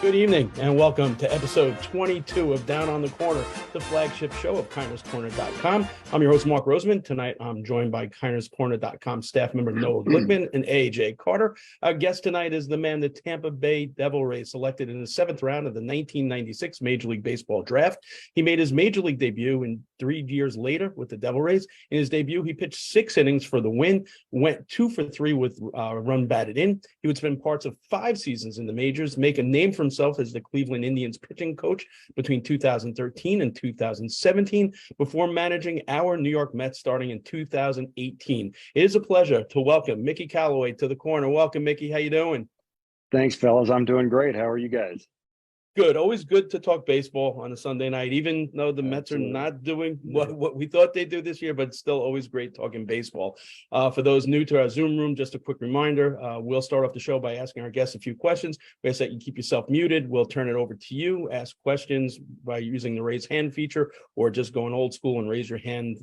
Good evening and welcome to episode 22 of Down on the Corner, the flagship show of KINER'S I'm your host, Mark Roseman. Tonight, I'm joined by KINER'S staff member Noah Glickman and AJ Carter. Our guest tonight is the man the Tampa Bay Devil Rays selected in the seventh round of the 1996 Major League Baseball draft. He made his Major League debut in 3 years later with the Devil Rays. In his debut, he pitched 6 innings for the win, went 2 for 3 with run batted in. He would spend parts of 5 seasons in the majors, make a name for himself as the Cleveland Indians pitching coach between 2013 and 2017 before managing our New York Mets starting in 2018. It is a pleasure to welcome Mickey Callaway to the corner. Welcome, Mickey. How you doing? Thanks, fellas. I'm doing great. How are you guys? Good. Always good to talk baseball on a Sunday night, even though the Mets are not doing what we thought they'd do this year, but still always great talking baseball. For those new to our Zoom room, just a quick reminder, we'll start off the show by asking our guests a few questions. We ask that you keep yourself muted. We'll turn it over to you. Ask questions by using the raise hand feature or just going old school and raise your hand,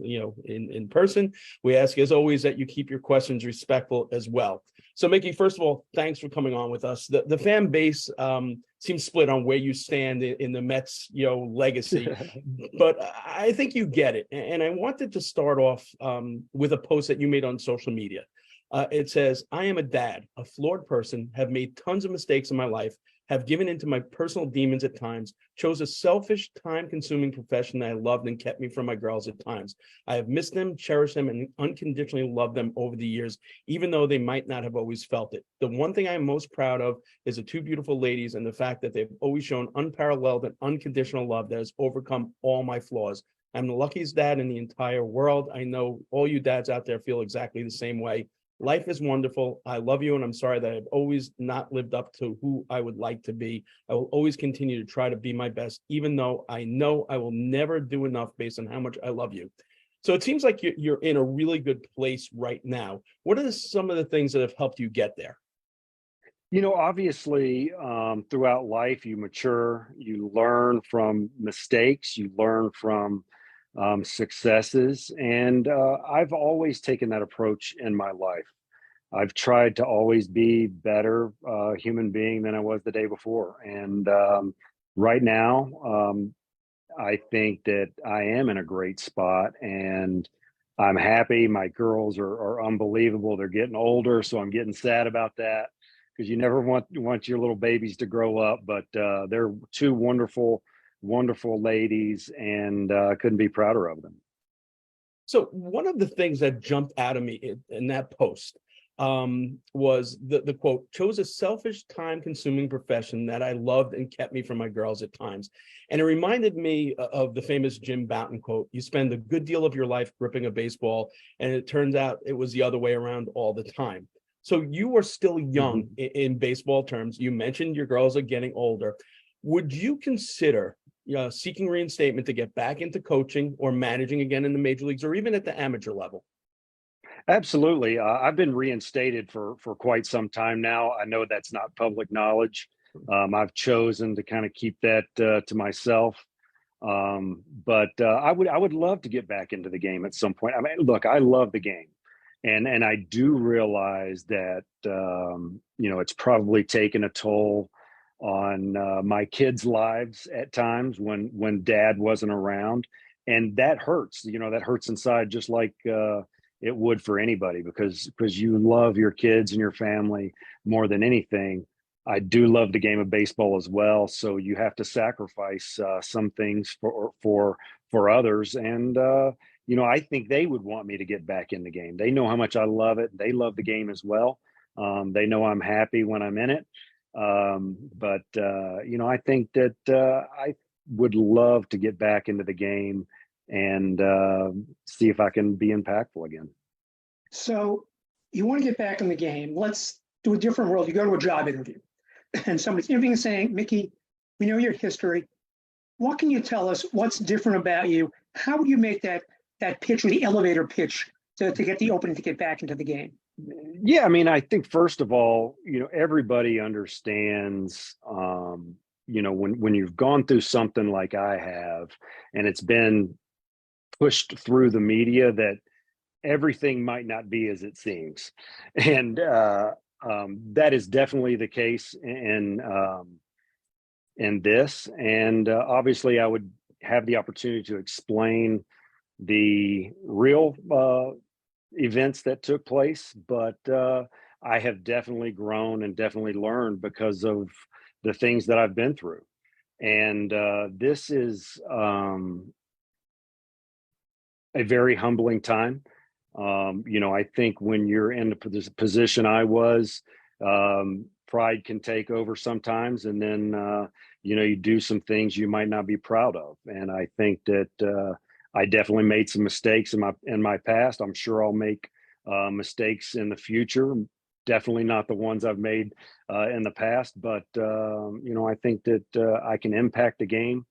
in person. We ask, as always, that you keep your questions respectful as well. So, Mickey, first of all, thanks for coming on with us. The fan base seems split on where you stand in the Mets, legacy, but I think you get it. And I wanted to start off with a post that you made on social media. It says, "I am a dad, a flawed person, have made tons of mistakes in my life, have given into my personal demons at times, chose a selfish, time-consuming profession that I loved and kept me from my girls at times. I have missed them, cherished them, and unconditionally loved them over the years, even though they might not have always felt it. The one thing I'm most proud of is the 2 beautiful ladies and the fact that they've always shown unparalleled and unconditional love that has overcome all my flaws. I'm the luckiest dad in the entire world. I know all you dads out there feel exactly the same way. Life is wonderful. I love you, and I'm sorry that I've always not lived up to who I would like to be. I will always continue to try to be my best, even though I know I will never do enough based on how much I love you." So it seems like you're in a really good place right now. What are some of the things that have helped you get there? Obviously, throughout life, you mature, you learn from mistakes, you learn from successes. And I've always taken that approach in my life. I've tried to always be better human being than I was the day before. And right now, I think that I am in a great spot and I'm happy. My girls are unbelievable. They're getting older, so I'm getting sad about that because you never want your little babies to grow up. But they're 2 wonderful ladies, and couldn't be prouder of them. So one of the things that jumped out of me in that post was the quote, "chose a selfish, time-consuming profession that I loved and kept me from my girls at times." And it reminded me of the famous Jim Bouton quote, "You spend a good deal of your life gripping a baseball, and it turns out it was the other way around all the time." So you are still young in baseball terms. You mentioned your girls are getting older. Would you consider seeking reinstatement to get back into coaching or managing again in the major leagues or even at the amateur level? Absolutely. I've been reinstated for quite some time now. I know that's not public knowledge. I've chosen to kind of keep that to myself. But I would love to get back into the game at some point. I mean, look, I love the game, and I do realize that it's probably taken a toll on my kids' lives at times when dad wasn't around, and that hurts. That hurts inside, just like it would for anybody, because you love your kids and your family more than anything. I do love the game of baseball as well, so you have to sacrifice some things for others. And I think they would want me to get back in the game. They know how much I love it. They love the game as well. They know I'm happy when I'm in it. But I think that I would love to get back into the game and see if I can be impactful again. So you want to get back in the game. Let's do a different world. You go to a job interview and somebody's interviewing and saying, "Mickey, we know your history. What can you tell us? What's different about you? How would you make that pitch or the elevator pitch to get the opening to get back into the game?" Yeah, I mean, I think first of all, everybody understands, when you've gone through something like I have, and it's been pushed through the media, that everything might not be as it seems. And that is definitely the case in this. And obviously I would have the opportunity to explain the real events that took place, but I have definitely grown and definitely learned because of the things that I've been through. And this is a very humbling time. I think when you're in the position I was, pride can take over sometimes, and then you do some things you might not be proud of. And I think that I definitely made some mistakes in my past. I'm sure I'll make mistakes in the future. Definitely not the ones I've made in the past, but I think that I can impact the game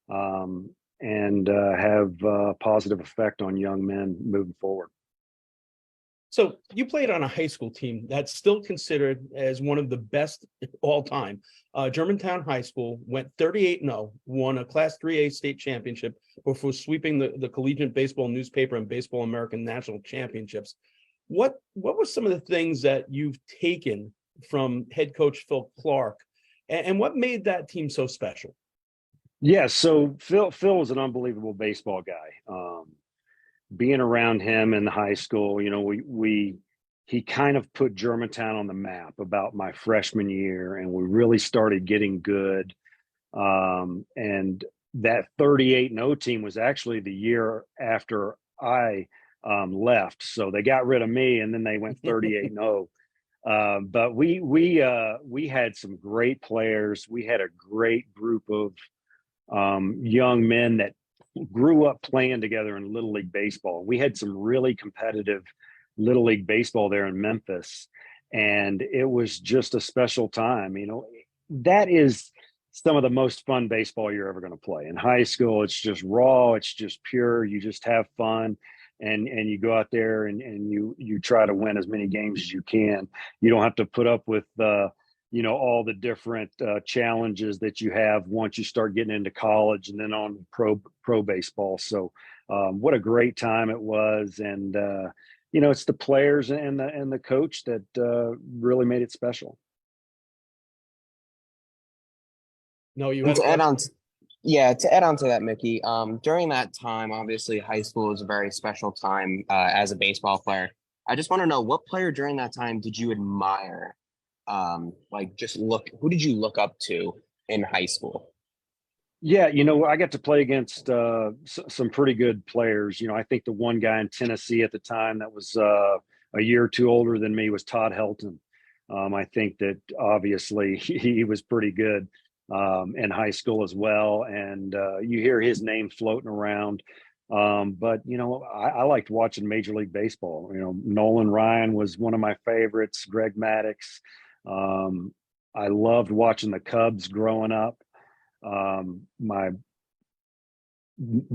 and have a positive effect on young men moving forward. So you played on a high school team that's still considered as one of the best all time. Germantown High School went 38-0, won a Class 3A state championship before sweeping the collegiate baseball newspaper and baseball American national championships. What were some of the things that you've taken from head coach Phil Clark, and what made that team so special? Yeah, so Phil was an unbelievable baseball guy. Being around him in the high school, he kind of put Germantown on the map about my freshman year, and we really started getting good. And that 38-0 team was actually the year after I left, so they got rid of me, and then they went 38-0. But we had some great players. We had a great group of young men that grew up playing together in Little League baseball. We had some really competitive Little League baseball there in Memphis, and it was just a special time. That is some of the most fun baseball you're ever going to play. In high school, it's just raw, it's just pure. You just have fun, and you go out there and you try to win as many games as you can. You don't have to put up with all the different challenges that you have once you start getting into college and then on pro baseball. So what a great time it was. And, it's the players and the coach that really made it special. No, you And had to add on, to add on to that, Mickey, during that time, obviously high school is a very special time as a baseball player. I just want to know, what player during that time did you admire? Who did you look up to in high school? Yeah, I got to play against some pretty good players. I think the one guy in Tennessee at the time that was a year or two older than me was Todd Helton. I think that obviously he was pretty good in high school as well. And you hear his name floating around. But I liked watching Major League Baseball. Nolan Ryan was one of my favorites, Greg Maddux. I loved watching the Cubs growing up. My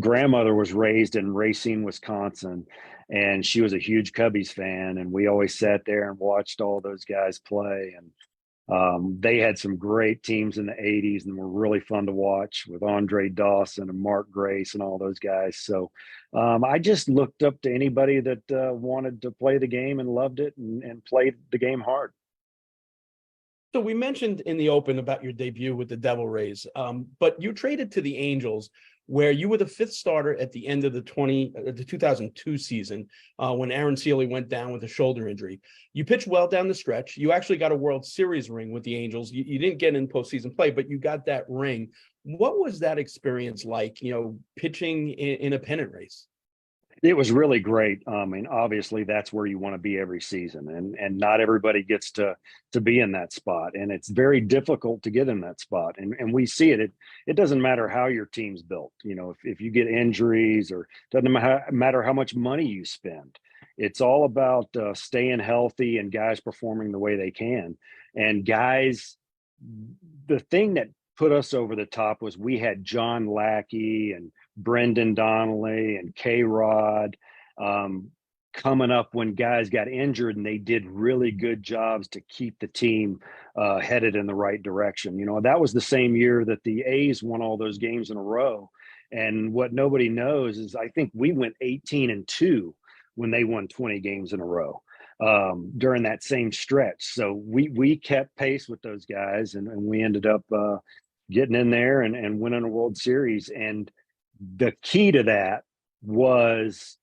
grandmother was raised in Racine, Wisconsin, and she was a huge Cubbies fan, and we always sat there and watched all those guys play. And they had some great teams in the 80s and were really fun to watch, with Andre Dawson and Mark Grace and all those guys. So I just looked up to anybody that wanted to play the game and loved it and played the game hard. So we mentioned in the open about your debut with the Devil Rays, but you traded to the Angels, where you were the fifth starter at the end of the 2002 season when Aaron Seeley went down with a shoulder injury. You pitched well down the stretch. You actually got a World Series ring with the Angels. You didn't get in postseason play, but you got that ring. What was that experience like, pitching in a pennant race? It was really great. Obviously that's where you want to be every season, and not everybody gets to be in that spot, and it's very difficult to get in that spot. And we see it. It doesn't matter how your team's built. If you get injuries, or doesn't matter how much money you spend. It's all about staying healthy and guys performing the way they can. And guys, the thing that put us over the top was we had John Lackey and Brendan Donnelly and K-Rod coming up when guys got injured, and they did really good jobs to keep the team headed in the right direction. That was the same year that the A's won all those games in a row. And what nobody knows is I think we went 18-2 when they won 20 games in a row during that same stretch. So we kept pace with those guys, and we ended up getting in there and winning a World Series. And the key to that was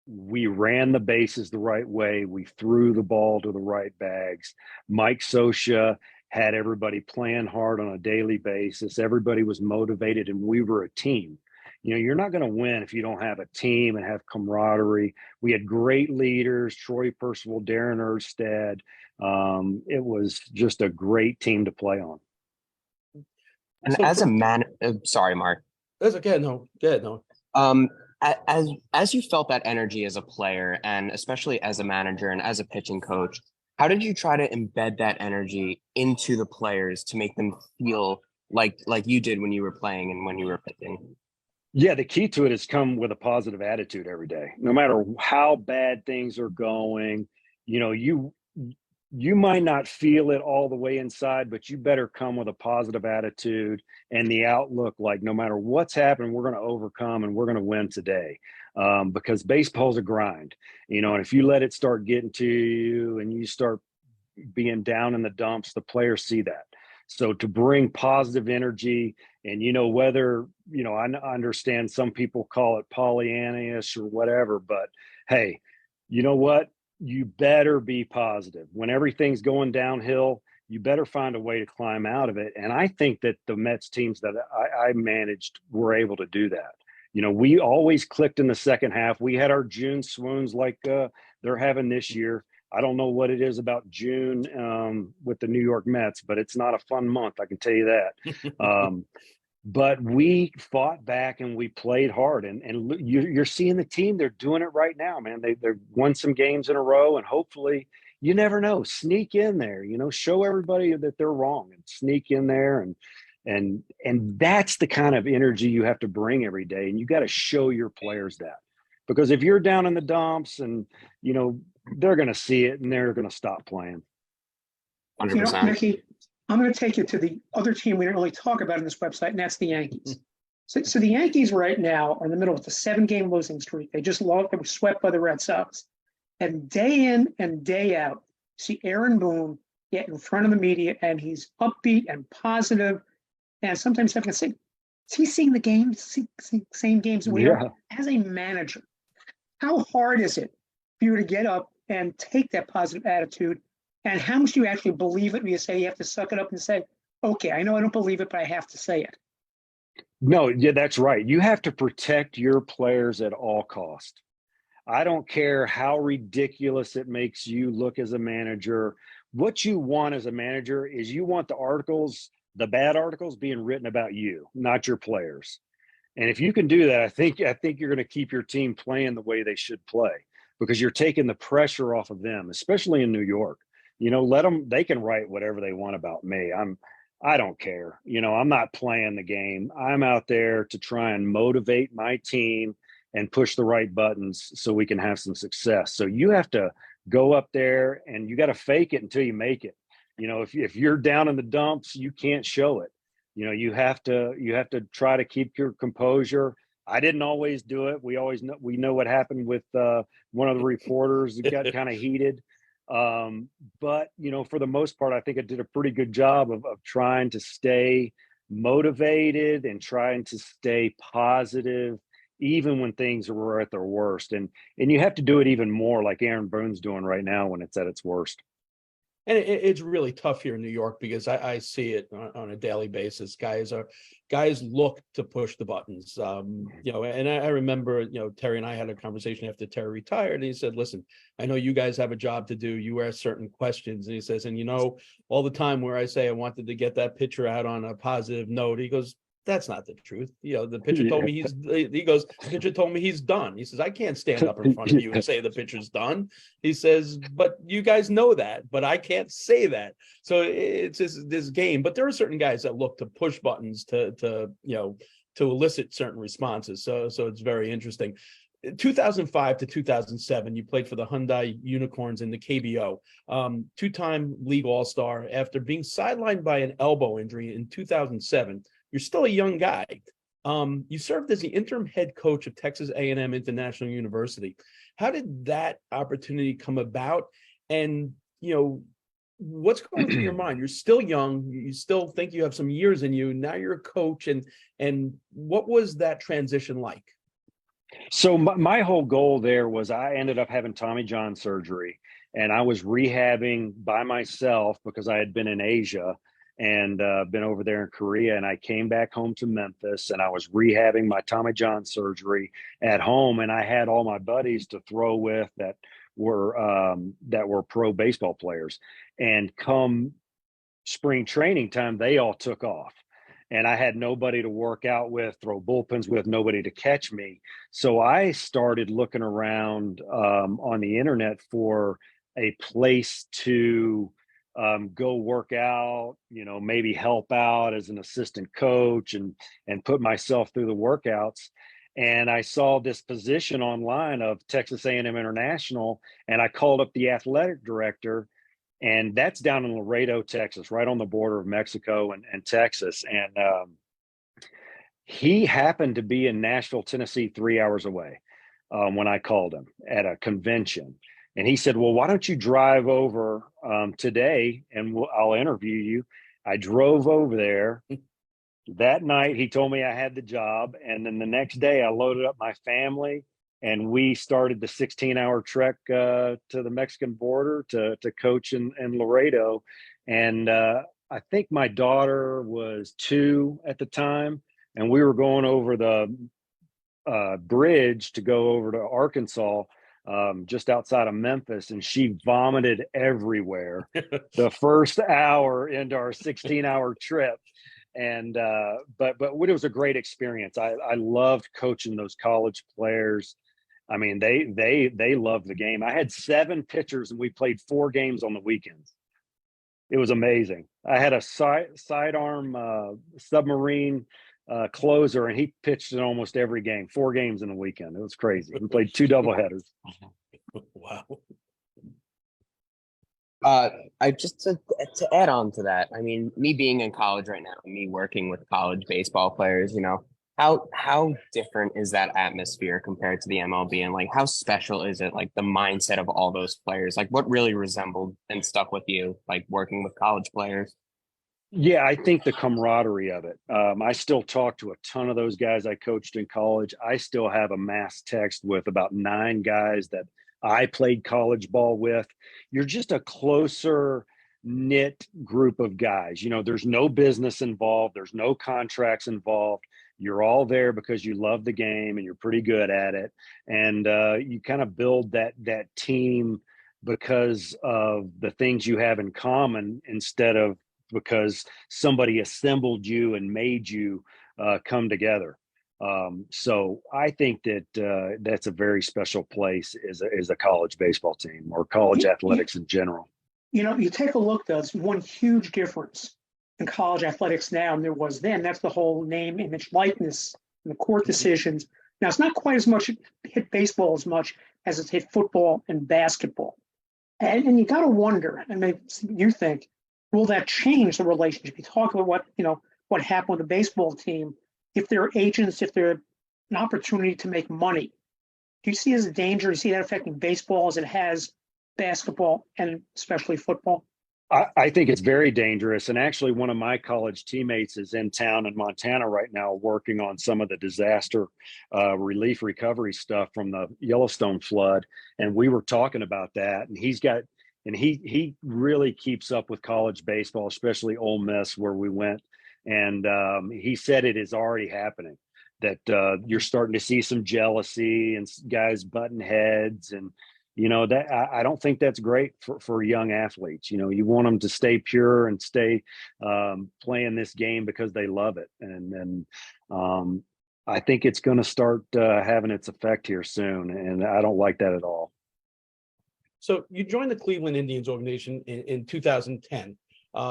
we ran the bases the right way. We threw the ball to the right bags. Mike Scioscia had everybody playing hard on a daily basis. Everybody was motivated, and we were a team. You're not going to win if you don't have a team and have camaraderie. We had great leaders, Troy Percival, Darren Erstad. It was just a great team to play on. And So as for- a man, sorry, Mark. That's okay. No, good. No. As you felt that energy as a player, and especially as a manager and as a pitching coach, how did you try to embed that energy into the players to make them feel like you did when you were playing and when you were pitching? Yeah, the key to it is come with a positive attitude every day, no matter how bad things are going. You might not feel it all the way inside, but you better come with a positive attitude and the outlook like no matter what's happening, we're going to overcome and we're going to win today. Because baseball's a grind, and if you let it start getting to you and you start being down in the dumps, the players see that. So to bring positive energy, and whether I understand some people call it Pollyanna-ish or whatever, but hey, you know what? You better be positive. When everything's going downhill, you better find a way to climb out of it. And I think that the Mets teams that I managed were able to do that. We always clicked in the second half. We had our June swoons like they're having this year. I don't know what it is about June with the New York Mets, but it's not a fun month, I can tell you that. But we fought back and we played hard, and you're seeing the team. They're doing it right now, man. They've won some games in a row, and hopefully, you never know, sneak in there. Show everybody that they're wrong and sneak in there, and that's the kind of energy you have to bring every day, and you got to show your players that, because if you're down in the dumps, and they're going to see it and they're going to stop playing. 100%. Mickey, I'm going to take you to the other team we didn't really talk about in this website, and that's the Yankees. So the Yankees right now are in the middle of the 7-game losing streak. They just lost. They were swept by the Red Sox. And day in and day out, see Aaron Boone get in front of the media, and he's upbeat and positive. And sometimes I can say, is he seeing the games, same games we are? As a manager, how hard is it for you to get up and take that positive attitude? And how much do you actually believe it when you say you have to suck it up and say, okay, I know I don't believe it, but I have to say it? No, yeah, that's right. You have to protect your players at all cost. I don't care how ridiculous it makes you look as a manager. What you want as a manager is you want the articles, the bad articles, being written about you, not your players. And if you can do that, I think you're going to keep your team playing the way they should play, because you're taking the pressure off of them, especially in New York. Let them, they can write whatever they want about me. I don't care. I'm not playing the game. I'm out there to try and motivate my team and push the right buttons so we can have some success. So you have to go up there and you got to fake it until you make it. If you're down in the dumps, you can't show it. You have to try to keep your composure. I didn't always do it. We know what happened with one of the reporters that got kind of heated. But for the most part, I think I did a pretty good job of trying to stay motivated and trying to stay positive, even when things were at their worst. And you have to do it even more, like Aaron Boone's doing right now when it's at its worst. And it's really tough here in New York, because I see it on a daily basis. Guys look to push the buttons, and I remember, Terry and I had a conversation after Terry retired, and he said, listen, I know you guys have a job to do. You ask certain questions. And he says, and all the time where I say I wanted to get that pitcher out on a positive note, he goes, that's not the truth. The pitcher told me the pitcher told me he's done. He says, I can't stand up in front of you and say the pitcher's done. He says, but you guys know that, but I can't say that. So it's just this game. But there are certain guys that look to push buttons to elicit certain responses. So it's very interesting. 2005 to 2007, you played for the Hyundai Unicorns in the KBO, two-time league all-star. After being sidelined by an elbow injury in 2007, you're still a young guy. You served as the interim head coach of Texas A&M International University. How did that opportunity come about? And, what's going through your mind? You're still young. You still think you have some years in you. Now you're a coach. And what was that transition like? So my whole goal there was I ended up having Tommy John surgery, and I was rehabbing by myself because I had been in Asia and been over there in Korea, and I came back home to Memphis, and I was rehabbing my Tommy John surgery at home, and I had all my buddies to throw with that were pro baseball players, and come spring training time, they all took off. And I had nobody to work out with, throw bullpens with, nobody to catch me. So I started looking around on the internet for a place to go work out, maybe help out as an assistant coach and put myself through the workouts. And I saw this position online of Texas A&M International, and I called up the athletic director, and that's down in Laredo, Texas, right on the border of Mexico and Texas. And he happened to be in Nashville, Tennessee, 3 hours away when I called him at a convention. And he said, well, why don't you drive over today and I'll interview you. I drove over there. That night, he told me I had the job. And then the next day, I loaded up my family, and we started the 16-hour trek to the Mexican border to coach in Laredo. And I think my daughter was 2 at the time, and we were going over the bridge to go over to Arkansas, just outside of Memphis, and she vomited everywhere the first hour into our 16-hour trip. And but it was a great experience. I loved coaching those college players. I mean, they loved the game. I had 7 pitchers, and we played 4 games on the weekends. It was amazing. I had a sidearm submarine closer, and he pitched in almost every game. 4 games in a weekend. It was crazy. We played 2 doubleheaders. Wow. I just to add on to that, I mean, me being in college right now, me working with college baseball players, how different is that atmosphere compared to the MLB, and like how special is it, like the mindset of all those players, like what really resembled and stuck with you, like working with college players? Yeah, I think the camaraderie of it. I still talk to a ton of those guys I coached in college. I still have a mass text with about 9 guys that I played college ball with. You're just a closer knit group of guys. There's no business involved. There's no contracts involved. You're all there because you love the game and you're pretty good at it. And you kind of build that team because of the things you have in common, instead of because somebody assembled you and made you come together. So I think that that's a very special place is a college baseball team, or college athletics in general. You take a look, there's one huge difference in college athletics now than there was then. That's the whole name, image, likeness, and the court decisions. Now, it's not quite as much hit baseball as much as it's hit football and basketball. And you got to wonder, and maybe you think, will that change the relationship? You talk about what happened with the baseball team. If there are agents, if there's an opportunity to make money, do you see it as a danger? Do you see that affecting baseball as it has basketball and especially football? I think it's very dangerous. And actually, one of my college teammates is in town in Montana right now working on some of the disaster relief recovery stuff from the Yellowstone flood. And we were talking about that. And he really keeps up with college baseball, especially Ole Miss, where we went. And he said it is already happening, that you're starting to see some jealousy and guys butting heads. And that I don't think that's great for young athletes. You want them to stay pure and stay playing this game because they love it. And I think it's going to start having its effect here soon. And I don't like that at all. So you joined the Cleveland Indians organization in 2010,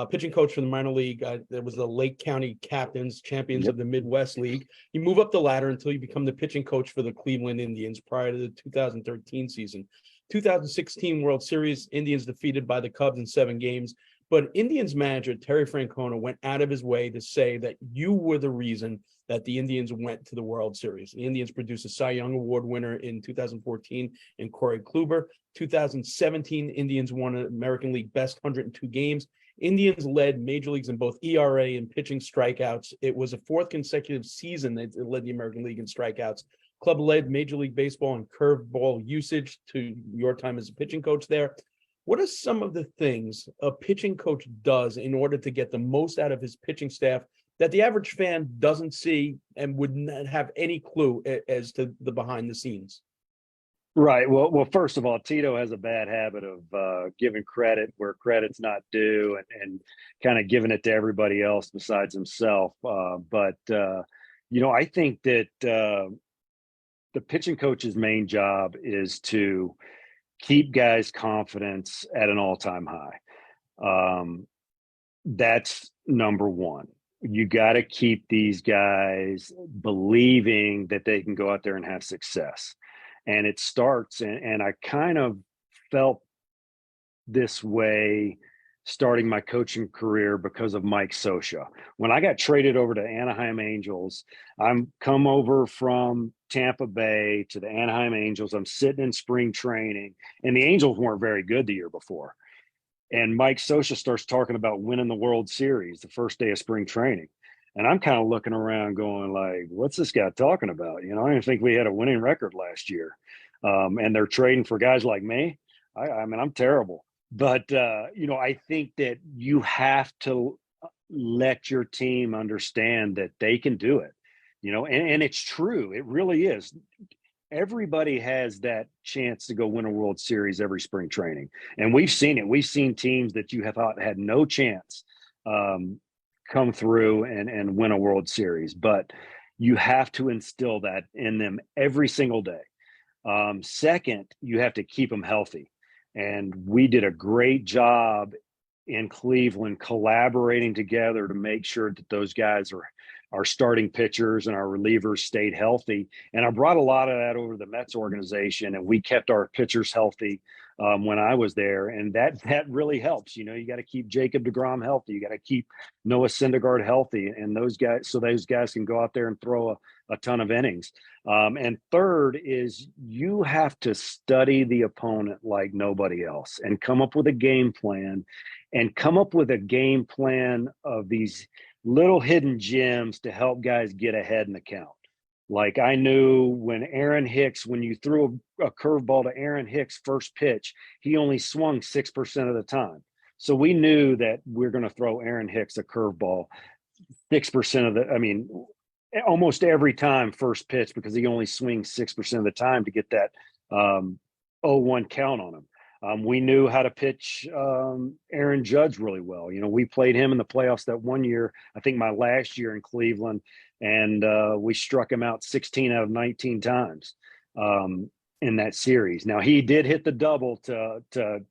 pitching coach for the minor league. There was the Lake County Captains, champions of the Midwest League. You move up the ladder until you become the pitching coach for the Cleveland Indians prior to the 2013 season. 2016 World Series, Indians defeated by the Cubs in 7 games. But Indians manager Terry Francona went out of his way to say that you were the reason that the Indians went to the World Series. The Indians produced a Cy Young Award winner in 2014 in Corey Kluber. 2017, Indians won an American League best 102 games. Indians led major leagues in both ERA and pitching strikeouts. It was a fourth consecutive season that it led the American League in strikeouts. Club led Major League Baseball in curveball usage to your time as a pitching coach there. What are some of the things a pitching coach does in order to get the most out of his pitching staff that the average fan doesn't see and would not have any clue as to the behind the scenes? Right. Well, first of all, Tito has a bad habit of giving credit where credit's not due and kind of giving it to everybody else besides himself. But I think that the pitching coach's main job is to keep guys' confidence at an all-time high. That's number one. You got to keep these guys believing that they can go out there and have success. And it starts, and I kind of felt this way starting my coaching career because of Mike Scioscia. When I got traded over to Anaheim Angels, I'm come over from Tampa Bay to the Anaheim Angels. I'm sitting in spring training, and the Angels weren't very good the year before. And Mike Scioscia starts talking about winning the World Series the first day of spring training. And I'm kind of looking around going like, what's this guy talking about? I didn't think we had a winning record last year. And they're trading for guys like me. I mean, I'm terrible. But, I think that you have to let your team understand that they can do it, and it's true. It really is. Everybody has that chance to go win a World Series every spring training. And we've seen it. We've seen teams that you have thought had no chance come through and win a World Series. But you have to instill that in them every single day. Second, you have to keep them healthy. And we did a great job in Cleveland collaborating together to make sure that those guys our starting pitchers and our relievers stayed healthy. And I brought a lot of that over to the Mets organization, and we kept our pitchers healthy when I was there. And that really helps. You got to keep Jacob deGrom healthy. You got to keep Noah Syndergaard healthy, and those guys can go out there and throw a ton of innings. And third is you have to study the opponent like nobody else and come up with a game plan of these little hidden gems to help guys get ahead in the count. Like I knew when you threw a curveball to Aaron Hicks first pitch, he only swung 6% of the time. So we knew that we're going to throw Aaron Hicks a curveball 6% almost every time first pitch, because he only swings 6% of the time to get that 0-1 count on him. We knew how to pitch Aaron Judge really well. We played him in the playoffs that one year, I think my last year in Cleveland, and we struck him out 16 out of 19 times in that series. Now, he did hit the double to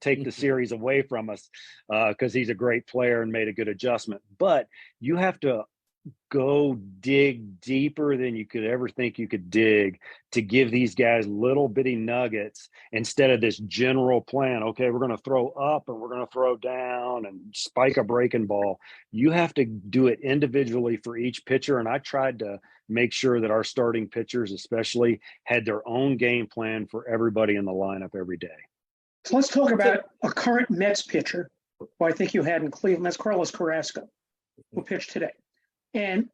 take the series away from us because he's a great player and made a good adjustment. But you have to go dig deeper than you could ever think you could dig to give these guys little bitty nuggets instead of this general plan. Okay, we're going to throw up and we're going to throw down and spike a breaking ball. You have to do it individually for each pitcher. And I tried to make sure that our starting pitchers especially had their own game plan for everybody in the lineup every day. So let's talk about a current Mets pitcher who I think you had in Cleveland. That's Carlos Carrasco, who pitched today. And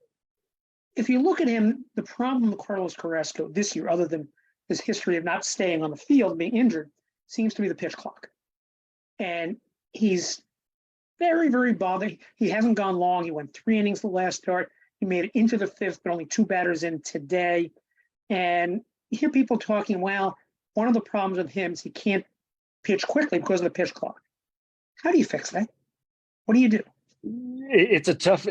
if you look at him, the problem with Carlos Carrasco this year, other than his history of not staying on the field, being injured, seems to be the pitch clock. And he's very, very bothered. He hasn't gone long. He went 3 innings the last start. He made it into the 5th, but only 2 batters in today. And you hear people talking, well, one of the problems with him is he can't pitch quickly because of the pitch clock. How do you fix that? What do you do? It's a tough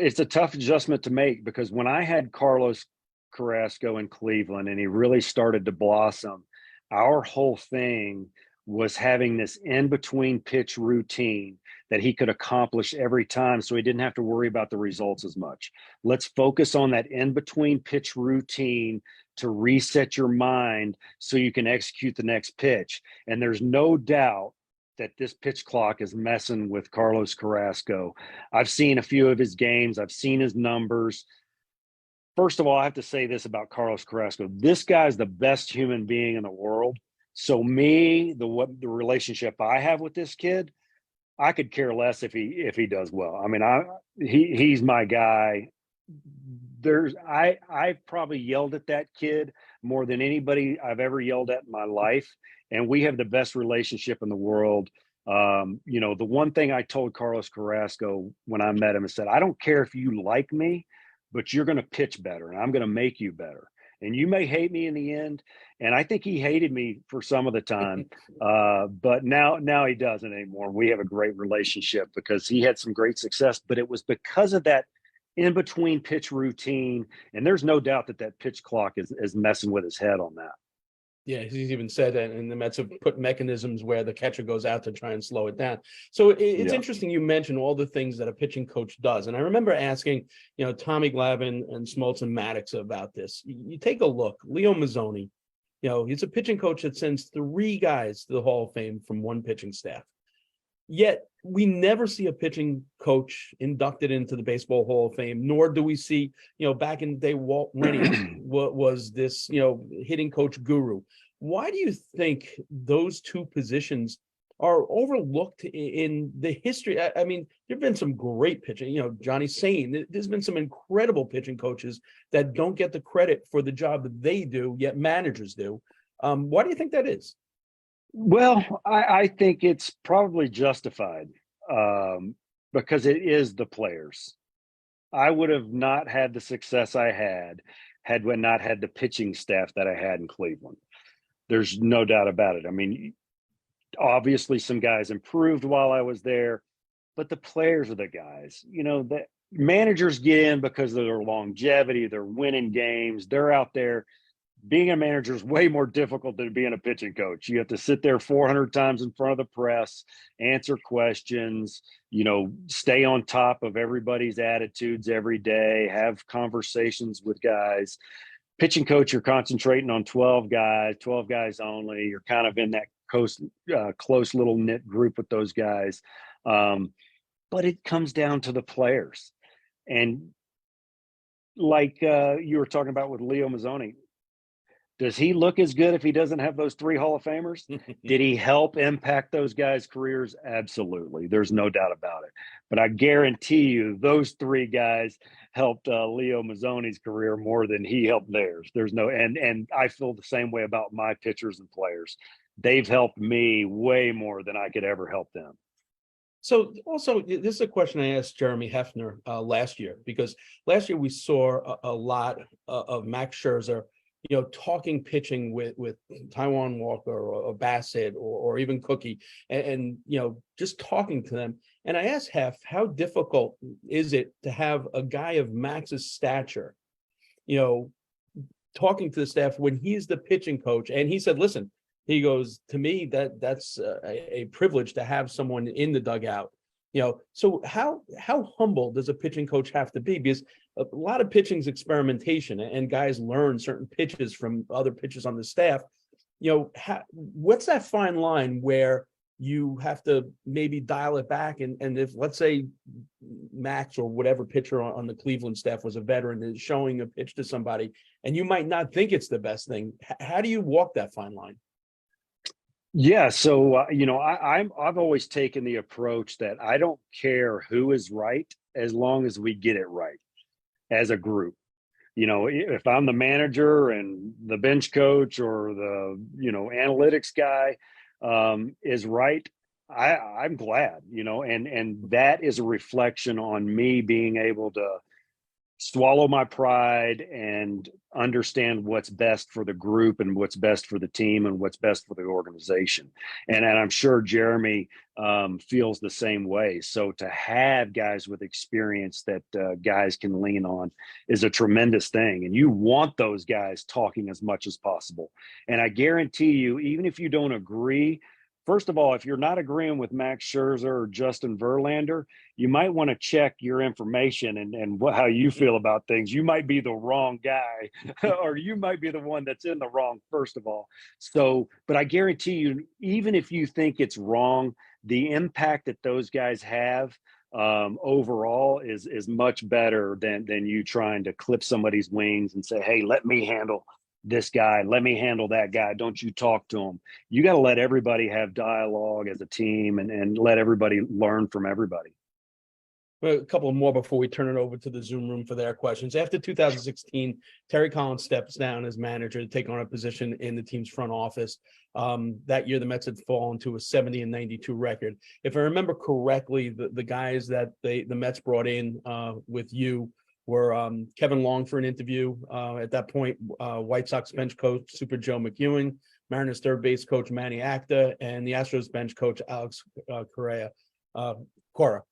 adjustment to make, because when I had Carlos Carrasco in Cleveland and he really started to blossom, our whole thing was having this in-between pitch routine that he could accomplish every time, so he didn't have to worry about the results as much. Let's focus on that in-between pitch routine to reset your mind so you can execute the next pitch. And there's no doubt that this pitch clock is messing with Carlos Carrasco. I've seen a few of his games. I've seen his numbers. First of all, I have to say this about Carlos Carrasco. This guy's the best human being in the world. So the relationship I have with this kid, I could care less if he does well. I mean, he's my guy. I've probably yelled at that kid more than anybody I've ever yelled at in my life, and we have the best relationship in the world. The one thing I told Carlos Carrasco when I met him, I said, I don't care if you like me, but you're going to pitch better, and I'm going to make you better. And you may hate me in the end. And I think he hated me for some of the time, but now he doesn't anymore. We have a great relationship because he had some great success, but it was because of that in between pitch routine. And there's no doubt that pitch clock is messing with his head on that. Yeah, he's even said that, and the Mets have put mechanisms where the catcher goes out to try and slow it down. So it's interesting you mentioned all the things that a pitching coach does. And I remember asking, Tommy Glavine and Smoltz and Maddox about this. You take a look, Leo Mazzoni, he's a pitching coach that sends 3 guys to the Hall of Fame from one pitching staff. Yet we never see a pitching coach inducted into the Baseball Hall of Fame, nor do we see, back in the day, Walt Rennie was this, hitting coach guru. Why do you think those two positions are overlooked in the history? I mean, there've been some great pitching, Johnny Sain. There's been some incredible pitching coaches that don't get the credit for the job that they do, yet managers do. Why do you think that is? Well, I think it's probably justified because it is the players. I would have not had the success I had we not had the pitching staff that I had in Cleveland. There's no doubt about it. I mean, obviously some guys improved while I was there, but the players are the guys. The managers get in because of their longevity, they're winning games, they're out there. Being a manager is way more difficult than being a pitching coach. You have to sit there 400 times in front of the press, answer questions, stay on top of everybody's attitudes every day, have conversations with guys. Pitching coach, you're concentrating on 12 guys only. You're kind of in that close little knit group with those guys. But it comes down to the players. And like you were talking about with Leo Mazzoni, does he look as good if he doesn't have those 3 Hall of Famers? Did he help impact those guys' careers? Absolutely. There's no doubt about it. But I guarantee you those 3 guys helped Leo Mazzoni's career more than he helped theirs. And I feel the same way about my pitchers and players. They've helped me way more than I could ever help them. So also, this is a question I asked Jeremy Hefner last year, because last year we saw a lot of Max Scherzer, talking pitching with Taijuan Walker or Bassett or even Cookie and just talking to them. And I asked Hef, how difficult is it to have a guy of Max's stature, talking to the staff when he's the pitching coach? And he said, listen, he goes, to me, that's a privilege to have someone in the dugout. So how humble does a pitching coach have to be? Because a lot of pitching is experimentation, and guys learn certain pitches from other pitchers on the staff. What's that fine line where you have to maybe dial it back? And if, let's say, Max or whatever pitcher on the Cleveland staff was a veteran is showing a pitch to somebody, and you might not think it's the best thing, how do you walk that fine line? Yeah. So, I've always taken the approach that I don't care who is right as long as we get it right as a group. If I'm the manager and the bench coach or the, analytics guy is right, I'm glad, and that is a reflection on me being able to swallow my pride and understand what's best for the group and what's best for the team and what's best for the organization. And I'm sure Jeremy feels the same way. So to have guys with experience that guys can lean on is a tremendous thing. And you want those guys talking as much as possible. And I guarantee you, even if you don't agree, first of all, if you're not agreeing with Max Scherzer or Justin Verlander, you might want to check your information and how you feel about things. You might be the wrong guy, or you might be the one that's in the wrong, first of all. So, but I guarantee you, even if you think it's wrong, the impact that those guys have overall is much better than you trying to clip somebody's wings and say, hey, let me handle this guy, let me handle that guy, don't you talk to him. You got to let everybody have dialogue as a team, and let everybody learn from everybody. Well, a couple more before we turn it over to the Zoom room for their questions. After 2016, Terry Collins steps down as manager to take on a position in the team's front office. That year, the Mets had fallen to a 70-92 record. If I remember correctly, the guys that the Mets brought in with you were Kevin Long for an interview. At that point, White Sox bench coach Super Joe McEwing, Mariners third base coach Manny Acta, and the Astros bench coach Alex Cora.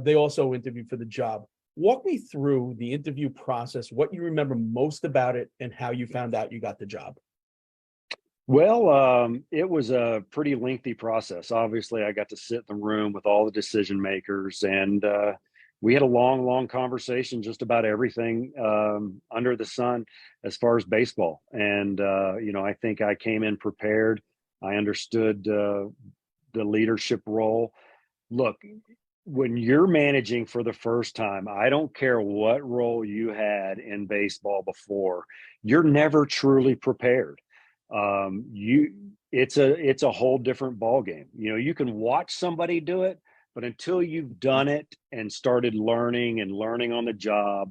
They also interviewed for the job. Walk me through the interview process, what you remember most about it, and how you found out you got the job. Well, it was a pretty lengthy process. Obviously, I got to sit in the room with all the decision makers, and we had a long conversation just about everything under the sun as far as baseball. And, I think I came in prepared. I understood the leadership role. Look, when you're managing for the first time, I don't care what role you had in baseball before, you're never truly prepared. It's a whole different ball game. You can watch somebody do it, but until you've done it and started learning on the job,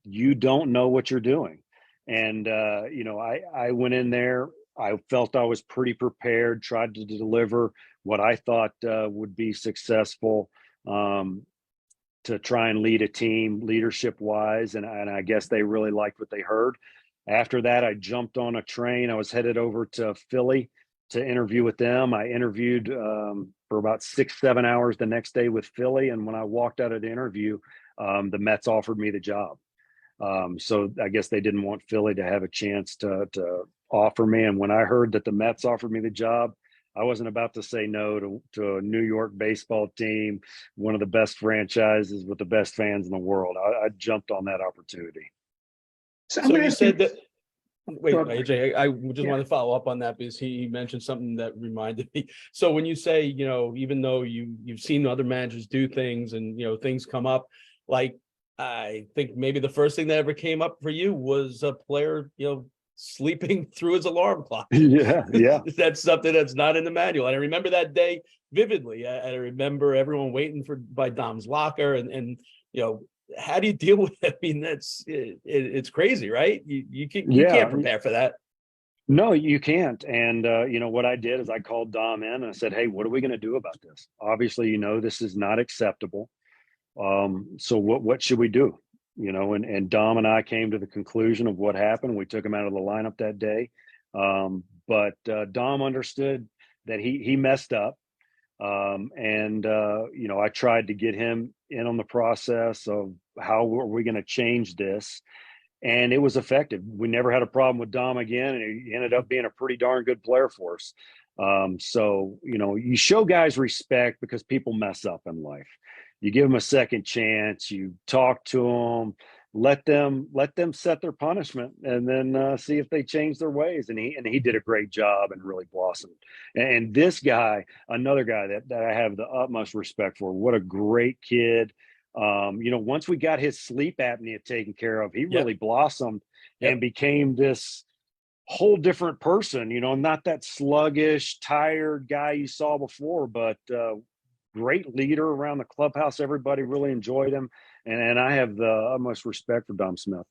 you don't know what you're doing. And I went in there. I felt I was pretty prepared, tried to deliver what I thought would be successful to try and lead a team leadership wise. And I guess they really liked what they heard. After that, I jumped on a train. I was headed over to Philly to interview with them. I interviewed for about 6-7 hours the next day with Philly. And when I walked out of the interview, the Mets offered me the job. So I guess they didn't want Philly to have a chance to offer me. And when I heard that the Mets offered me the job, I wasn't about to say no to a New York baseball team, one of the best franchises with the best fans in the world. I jumped on that opportunity. So So you said that. Wait, Go ahead. AJ, I just want to follow up on that because he mentioned something that reminded me. So when you say, even though you've seen other managers do things and, things come up, like I think maybe the first thing that ever came up for you was a player, sleeping through his alarm clock. Yeah. That's something that's not in the manual. And I remember that day vividly. I remember everyone waiting by Dom's locker and how do you deal with it? I mean, it's crazy, right? You can't prepare for that. No, you can't. And, what I did is I called Dom in and I said, hey, what are we going to do about this? Obviously, this is not acceptable. So what should we do? And Dom and I came to the conclusion of what happened. We took him out of the lineup that day. But Dom understood that he messed up. I tried to get him in on the process of how are we going to change this. And it was effective. We never had a problem with Dom again. And he ended up being a pretty darn good player for us. So you show guys respect because people mess up in life. You give them a second chance, you talk to them, let them set their punishment, and then see if they change their ways. And he did a great job and really blossomed. And this guy, another guy that I have the utmost respect for, what a great kid. Once we got his sleep apnea taken care of, he really blossomed and became this whole different person, not that sluggish, tired guy you saw before, but great leader around the clubhouse. Everybody really enjoyed him. And I have the utmost respect for Dom Smith.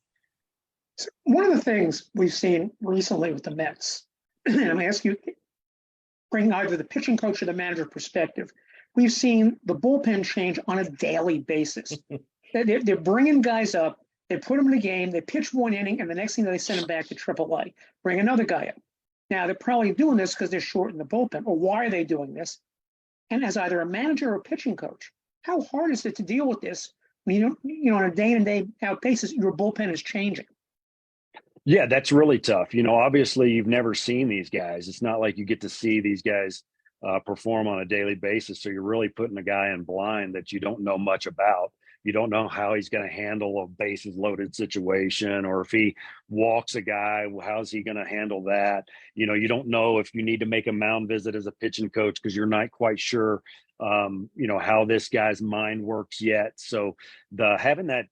So one of the things we've seen recently with the Mets, and I'm going to ask you, bring either the pitching coach or the manager perspective, we've seen the bullpen change on a daily basis. They're bringing guys up, they put them in a game, they pitch one inning, and the next thing they send them back to AAA, bring another guy up. Now, they're probably doing this because they're short in the bullpen. Or why are they doing this? And as either a manager or a pitching coach, how hard is it to deal with this when on a day in and day out basis, your bullpen is changing? Yeah, that's really tough. Obviously you've never seen these guys. It's not like you get to see these guys perform on a daily basis. So you're really putting a guy in blind that you don't know much about. You don't know how he's going to handle a bases loaded situation, or if he walks a guy, how's he going to handle that? You don't know if you need to make a mound visit as a pitching coach because you're not quite sure, how this guy's mind works yet. So having that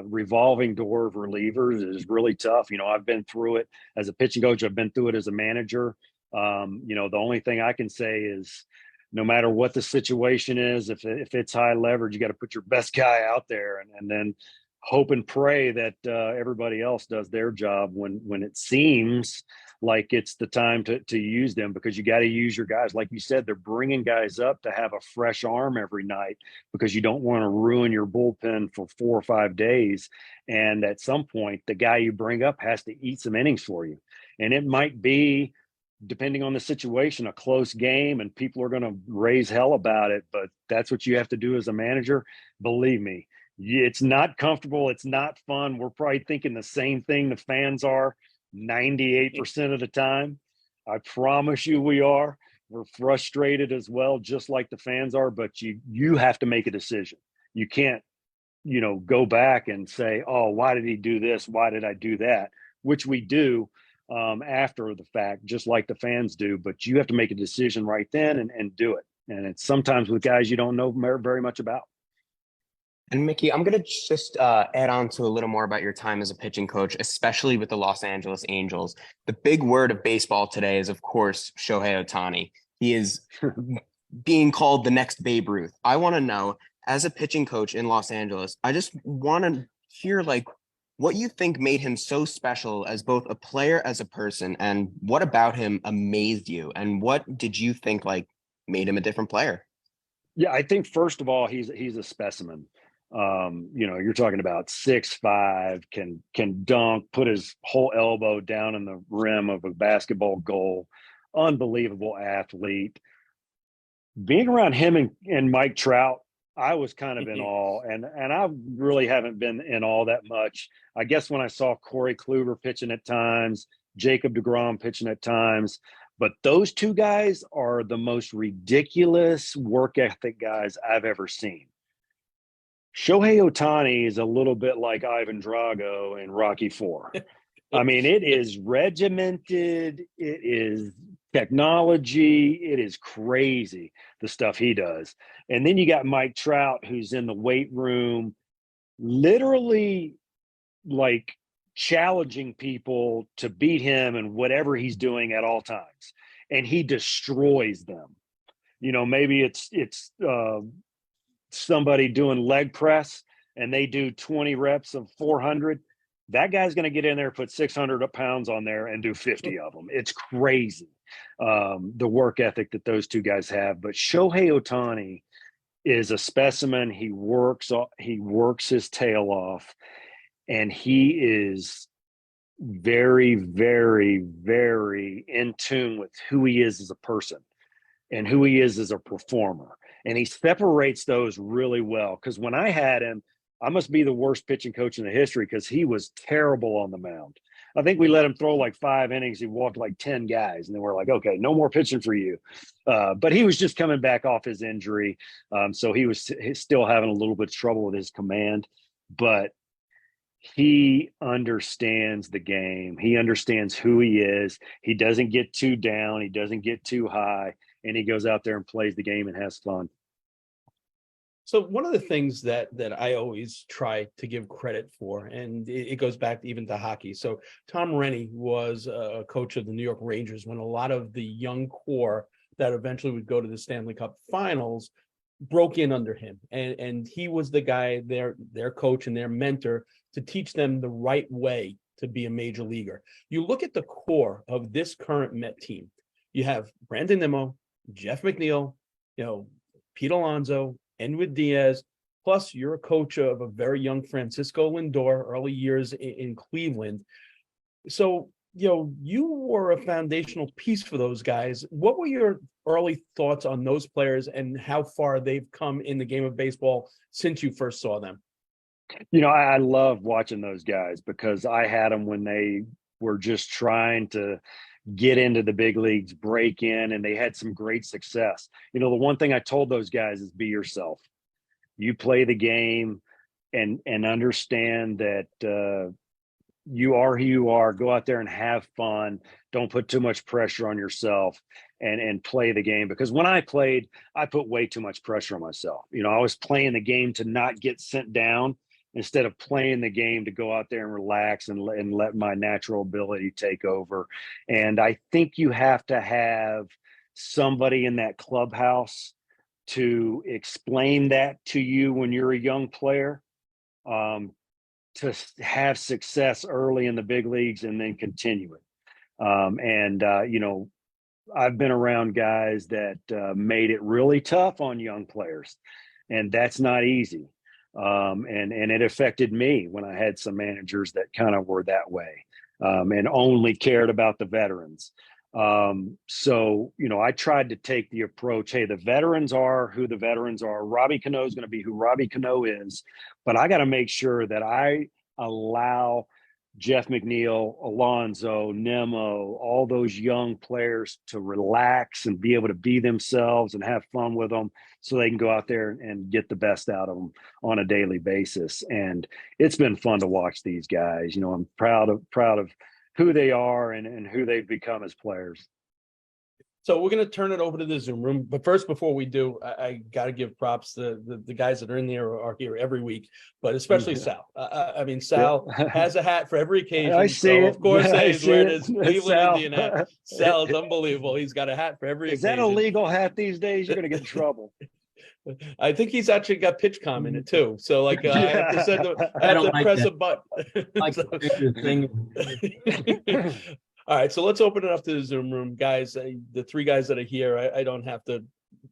revolving door of relievers is really tough. I've been through it as a pitching coach. I've been through it as a manager. The only thing I can say is, no matter what the situation is, if it's high leverage, you got to put your best guy out there, and then hope and pray that everybody else does their job when it seems like it's the time to use them, because you got to use your guys. Like you said, they're bringing guys up to have a fresh arm every night, because you don't want to ruin your bullpen for 4 or 5 days. And at some point, the guy you bring up has to eat some innings for you. And it might be, depending on the situation, a close game, and people are going to raise hell about it. But that's what you have to do as a manager. Believe me, it's not comfortable. It's not fun. We're probably thinking the same thing the fans are 98% of the time. I promise you we are. We're frustrated as well, just like the fans are, but you have to make a decision. You can't, go back and say, oh, why did he do this? Why did I do that? Which we do after the fact, just like the fans do, but you have to make a decision right then and do it. And it's sometimes with guys you don't know very much about. And Mickey, I'm going to just add on to a little more about your time as a pitching coach, especially with the Los Angeles Angels. The big word of baseball today is, of course, Shohei Ohtani. He is being called the next Babe Ruth. I want to know, as a pitching coach in Los Angeles, I just want to hear what you think made him so special as both a player, as a person, and what about him amazed you, and what did you think made him a different player? Yeah, I think first of all, he's a specimen. You're talking about 6'5", can dunk, put his whole elbow down in the rim of a basketball goal. Unbelievable athlete. Being around him and Mike Trout, I was kind of in awe, and I really haven't been in awe that much. I guess when I saw Corey Kluber pitching at times, Jacob deGrom pitching at times, but those two guys are the most ridiculous work ethic guys I've ever seen. Shohei Ohtani is a little bit like Ivan Drago in Rocky IV. I mean, it is regimented. It is technology. It is crazy, the stuff he does. And then you got Mike Trout, who's in the weight room, literally challenging people to beat him in whatever he's doing at all times. And he destroys them. Maybe it's somebody doing leg press and they do 20 reps of 400. That guy's going to get in there, put 600 pounds on there and do 50 of them. It's crazy, the work ethic that those two guys have. But Shohei Ohtani is a specimen. He works his tail off, and he is very, very, very in tune with who he is as a person and who he is as a performer. And he separates those really well. Because when I had him, I must be the worst pitching coach in the history, because he was terrible on the mound. I think we let him throw 5 innings. He walked 10 guys, and then we're like, okay, no more pitching for you. But he was just coming back off his injury. So he's still having a little bit of trouble with his command. But he understands the game. He understands who he is. He doesn't get too down. He doesn't get too high. And he goes out there and plays the game and has fun. So one of the things that I always try to give credit for, and it goes back even to hockey. So Tom Rennie was a coach of the New York Rangers when a lot of the young core that eventually would go to the Stanley Cup Finals broke in under him. And he was the guy, their coach and their mentor, to teach them the right way to be a major leaguer. You look at the core of this current Met team. You have Brandon Nimmo, Jeff McNeil, Pete Alonso, Edwin Diaz, plus you're a coach of a very young Francisco Lindor, early years in Cleveland. So, you were a foundational piece for those guys. What were your early thoughts on those players and how far they've come in the game of baseball since you first saw them? I love watching those guys, because I had them when they were just trying to get into the big leagues, break in, and they had some great success. The one thing I told those guys is be yourself. You play the game. and understand that you are who you are. Go out there and have fun. Don't put too much pressure on yourself, and play the game. Because when I played, I put way too much pressure on myself. I was playing the game to not get sent down instead of playing the game to go out there and relax and let my natural ability take over. And I think you have to have somebody in that clubhouse to explain that to you when you're a young player, to have success early in the big leagues and then continue it. I've been around guys that made it really tough on young players, and that's not easy. And it affected me when I had some managers that kind of were that way, and only cared about the veterans. So I tried to take the approach, hey, the veterans are who the veterans are. Robbie Cano is going to be who Robbie Cano is, but I got to make sure that I allow Jeff McNeil, Alonso, Nemo, all those young players to relax and be able to be themselves and have fun with them, so they can go out there and get the best out of them on a daily basis. And it's been fun to watch these guys. I'm proud of who they are and who they've become as players. So we're going to turn it over to the Zoom room. But first, before we do, I got to give props to the guys that are in there are here every week, but especially Sal. Sal has a hat for every occasion. I see it. Of course, he's wearing his Cleveland Sal. Indian hat. Sal is unbelievable. He's got a hat for every occasion. Is that a legal hat these days? You're going to get in trouble. I think he's actually got PitchCom in it too. So I have to press a button. All right, so let's open it up to the Zoom room, guys. The three guys that are here, I don't have to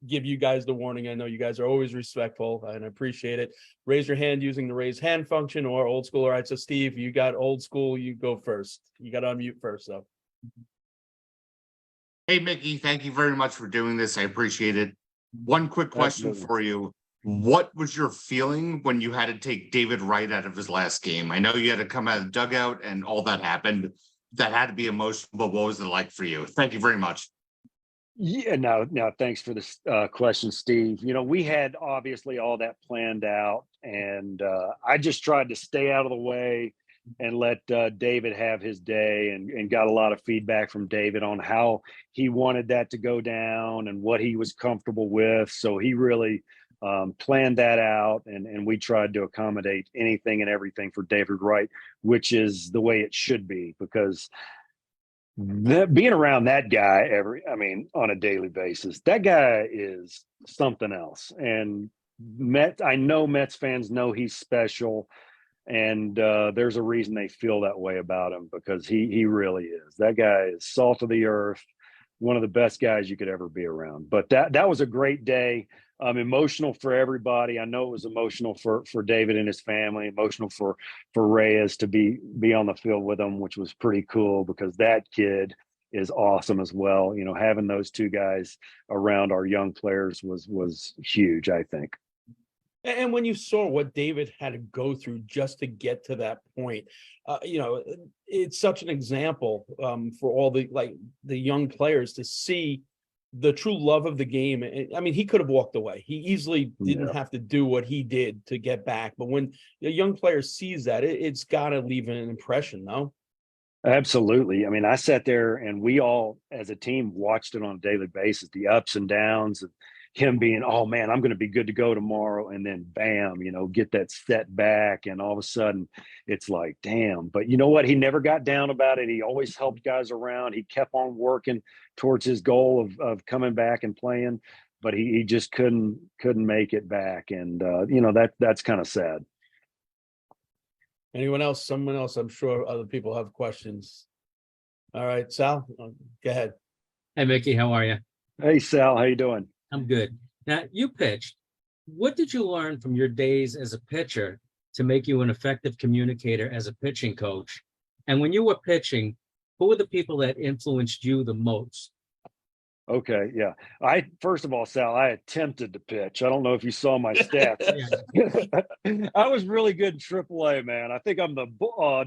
give you guys the warning. I know you guys are always respectful, and I appreciate it. Raise your hand using the raise hand function or old school. All right, so Steve, you got old school. You go first. You got to unmute first, though. Hey, Mickey, thank you very much for doing this. I appreciate it. One quick question for you. What was your feeling when you had to take David Wright out of his last game? I know you had to come out of the dugout and all that happened. That had to be emotional, but what was it like for you? Thank you very much. Yeah, no, thanks for this question, Steve. We had obviously all that planned out, and I just tried to stay out of the way and let David have his day, and got a lot of feedback from David on how he wanted that to go down and what he was comfortable with. So he really planned that out, and we tried to accommodate anything and everything for David Wright, which is the way it should be, because being around that guy on a daily basis, that guy is something else. And I know Mets fans know he's special, and there's a reason they feel that way about him, because he really is. That guy is salt of the earth, one of the best guys you could ever be around. But that was a great day. Emotional for everybody. I know it was emotional for David and his family, emotional for Reyes to be on the field with him, which was pretty cool, because that kid is awesome as well. Having those two guys around our young players was huge, I think. And when you saw what David had to go through just to get to that point, it's such an example for all the young players to see the true love of the game. I mean, he could have walked away. He easily didn't have to do what he did to get back. But when a young player sees that, it's got to leave an impression, no? Absolutely. I mean, I sat there and we all as a team watched it on a daily basis, the ups and downs of him being, oh man, I'm going to be good to go tomorrow. And then bam, get that set back. And all of a sudden it's like, damn. But you know what? He never got down about it. He always helped guys around. He kept on working towards his goal of coming back and playing, but he just couldn't make it back. And, that's kind of sad. Anyone else? Someone else? I'm sure other people have questions. All right, Sal, go ahead. Hey, Mickey, how are you? Hey, Sal, how you doing? I'm good. Now, you pitched. What did you learn from your days as a pitcher to make you an effective communicator as a pitching coach? And when you were pitching, who were the people that influenced you the most? Okay, yeah. First of all, Sal, I attempted to pitch. I don't know if you saw my stats. I was really good in AAA, man. I think I'm the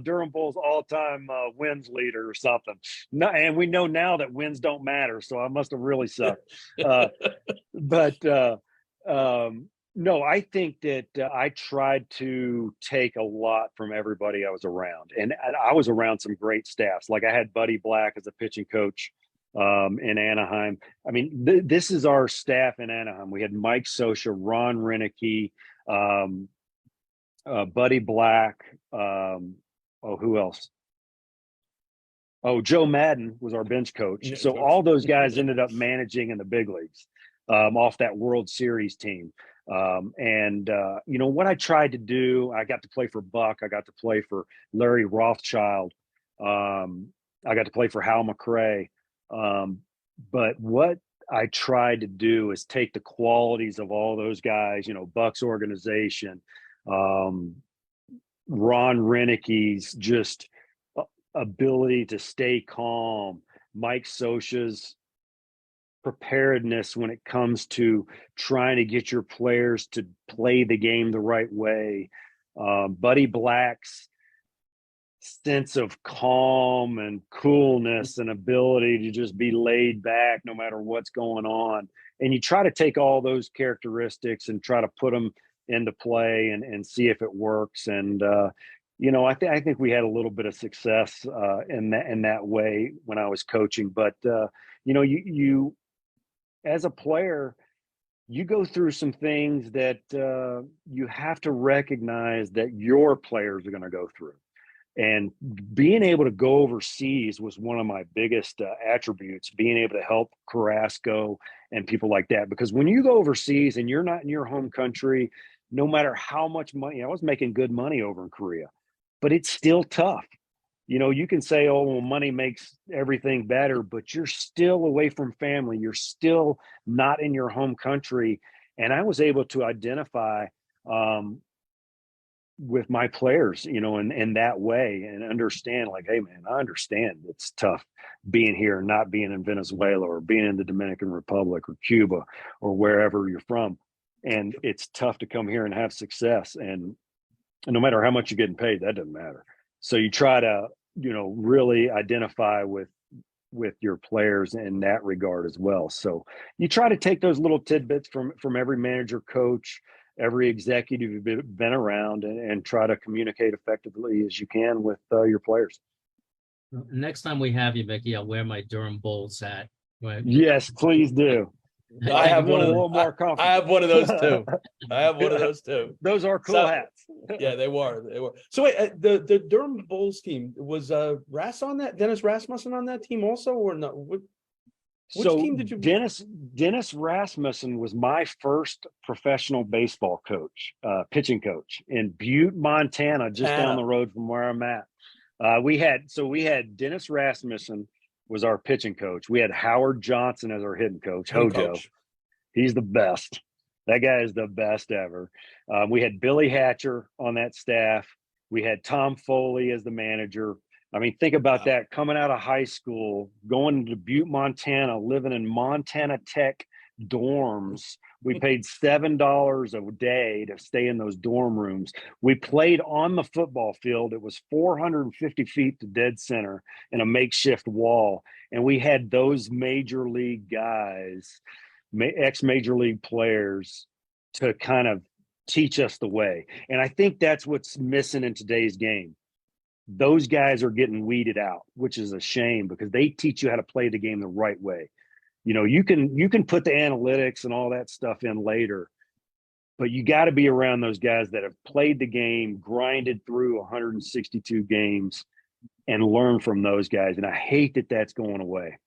Durham Bulls all-time wins leader or something. No, and we know now that wins don't matter, so I must have really sucked. No, I think that I tried to take a lot from everybody I was around, and I was around some great staffs. Like I had Buddy Black as a pitching coach in Anaheim. I mean, this is our staff in Anaheim. We had Mike Sosha, Ron Renicky, Buddy Black. Who else? Oh, Joe Madden was our bench coach. Yeah, So coach. all those guys ended up managing in the big leagues off that World Series team. You know, what I tried to do, I got to play for Buck. I got to play for Larry Rothschild. I got to play for Hal McRae. But what I tried to do is take the qualities of all those guys, you know, Buck's organization, Ron Renicky's just ability to stay calm, Mike Sosha's preparedness when it comes to trying to get your players to play the game the right way, Buddy Black's sense of calm and coolness and ability to just be laid back no matter what's going on. And you try to take all those characteristics and try to put them into play and see if it works. And you know, I think we had a little bit of success in that way when I was coaching. But you know, you as a player, you go through some things that you have to recognize that your players are going to go through. And being able to go overseas was one of my biggest attributes, being able to help Carrasco and people like that. Because when you go overseas and you're not in your home country, no matter how much money, I was making good money over in Korea, but it's still tough. You know, you can say, oh, well, money makes everything better, but you're still away from family. You're still not in your home country. And I was able to identify with my players, you know, in that way and understand like, hey, man, I understand it's tough being here, not being in Venezuela or being in the Dominican Republic or Cuba or wherever you're from. And it's tough to come here and have success. And no matter how much you're getting paid, that doesn't matter. So you try to, you know, really identify with your players in that regard as well. So you try to take those little tidbits from every manager, coach, every executive you've been around and try to communicate effectively as you can with your players. Next time we have you, Mickey, I'll wear my Durham Bulls hat. Right? Yes, please do. I have one of little more confidence. I have one of those too. I have one of those too. Those are cool So- hats. Yeah, they were. So wait, the Durham Bulls team was Ras on that? Dennis Rasmussen on that team also, or no? Which team did you? Dennis Rasmussen was my first professional baseball coach, pitching coach in Butte, Montana, just down the road from where I'm at. We had Dennis Rasmussen was our pitching coach. We had Howard Johnson as our hitting coach, Hojo. He's the best. That guy is the best ever. We had Billy Hatcher on that staff. We had Tom Foley as the manager. I mean, think about that, coming out of high school, going to Butte, Montana, living in Montana Tech dorms. We paid $7 a day to stay in those dorm rooms. We played on the football field. It was 450 feet to dead center in a makeshift wall. And we had those major league guys, ex-major league players, to kind of teach us the way. And I think that's what's missing in today's game. Those guys are getting weeded out, which is a shame because they teach you how to play the game the right way. You know, you can put the analytics and all that stuff in later, but you got to be around those guys that have played the game, grinded through 162 games, and learn from those guys. And I hate that that's going away.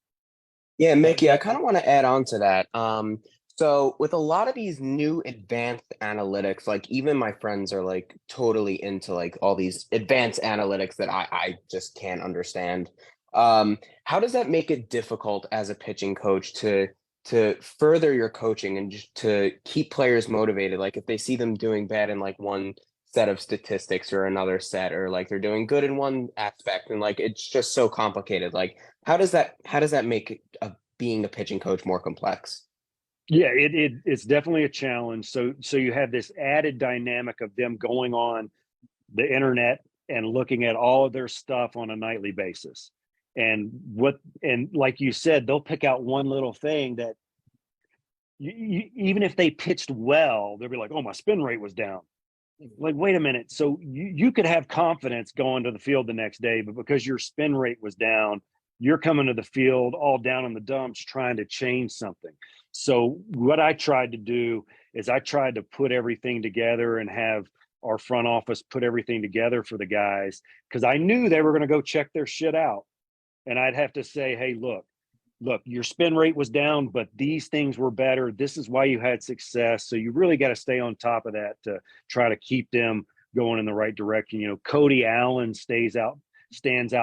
Yeah, Mickey, I kind of want to add on to that. So with a lot of these new advanced analytics, like even my friends are like totally into like all these advanced analytics that I just can't understand. How does that make it difficult as a pitching coach to further your coaching and just to keep players motivated? Like if they see them doing bad in like one set of statistics or another set, or like they're doing good in one aspect and like it's just so complicated. Like how does that make being a pitching coach more complex? Yeah, it's definitely a challenge. So you have this added dynamic of them going on the internet and looking at all of their stuff on a nightly basis. And like you said, they'll pick out one little thing that even if they pitched well, they'll be like, oh, my spin rate was down. Like, wait a minute. So you could have confidence going to the field the next day, but because your spin rate was down, you're coming to the field all down in the dumps trying to change something. So what I tried to do is I tried to put everything together and have our front office put everything together for the guys, because I knew they were going to go check their shit out. And I'd have to say, hey, look, your spin rate was down, but these things were better. This is why you had success. So you really got to stay on top of that to try to keep them going in the right direction. You know, Cody Allen stands out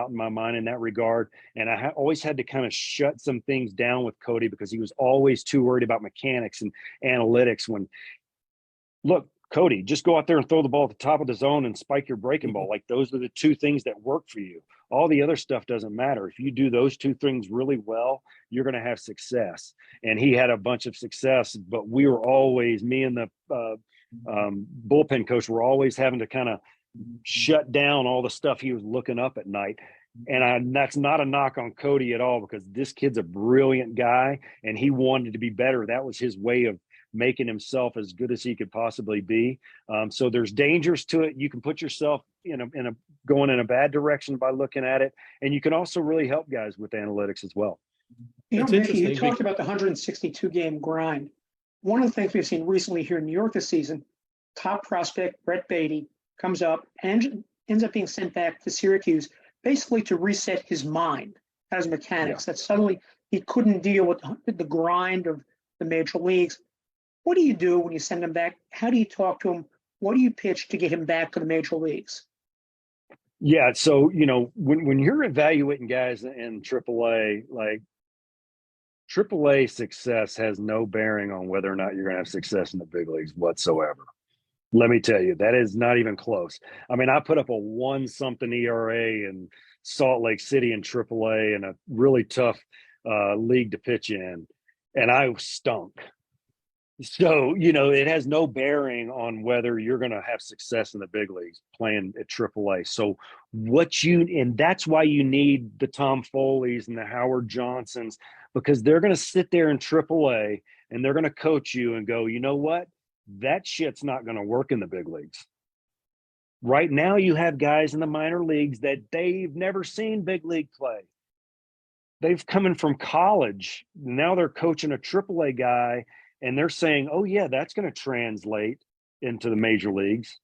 in my mind in that regard. And I always had to kind of shut some things down with Cody because he was always too worried about mechanics and analytics. When, look, Cody, just go out there and throw the ball at the top of the zone and spike your breaking ball. Like, those are the two things that work for you. All the other stuff doesn't matter. If you do those two things really well, you're going to have success. And he had a bunch of success, but we were always, me and the bullpen coach were always having to kind of shut down all the stuff he was looking up at night. And that's not a knock on Cody at all, because this kid's a brilliant guy and he wanted to be better. That was his way of making himself as good as he could possibly be. So there's dangers to it. You can put yourself going in a bad direction by looking at it. And you can also really help guys with analytics as well. You know, It's Mickey, you interesting talked about the 162 game grind. One of the things we've seen recently here in New York this season, top prospect Brett Beatty comes up and ends up being sent back to Syracuse, basically to reset his mind as mechanics. That suddenly he couldn't deal with the grind of the major leagues. What do you do when you send him back? How do you talk to him? What do you pitch to get him back to the major leagues? Yeah. So, you know, when you're evaluating guys in AAA, like, AAA success has no bearing on whether or not you're going to have success in the big leagues whatsoever. Let me tell you, that is not even close. I mean, I put up a 1-something ERA in Salt Lake City in AAA in a really tough league to pitch in, and I stunk. So, you know, it has no bearing on whether you're going to have success in the big leagues playing at AAA. So and that's why you need the Tom Foleys and the Howard Johnsons, because they're going to sit there in AAA and they're going to coach you and go, you know what? That shit's not going to work in the big leagues. Right now, you have guys in the minor leagues that they've never seen big league play. They've come in from college. Now they're coaching a AAA guy, and they're saying, oh, yeah, that's going to translate into the major leagues.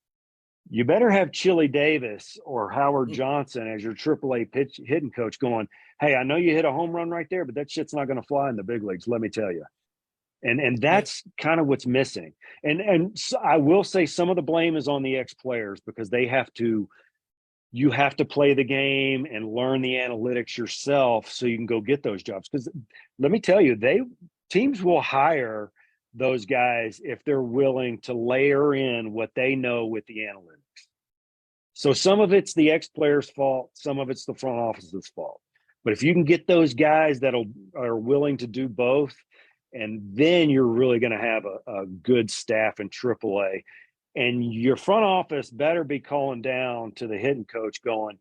You better have Chili Davis or Howard Johnson as your AAA hitting coach going, hey, I know you hit a home run right there, but that shit's not going to fly in the big leagues, let me tell you. And that's kind of what's missing. And so I will say some of the blame is on the ex-players, because you have to play the game and learn the analytics yourself so you can go get those jobs. Because let me tell you, teams will hire those guys if they're willing to layer in what they know with the analytics. So some of it's the ex-players' fault, some of it's the front office's fault. But if you can get those guys that are willing to do both, and then you're really going to have a good staff in AAA. And your front office better be calling down to the hitting coach going,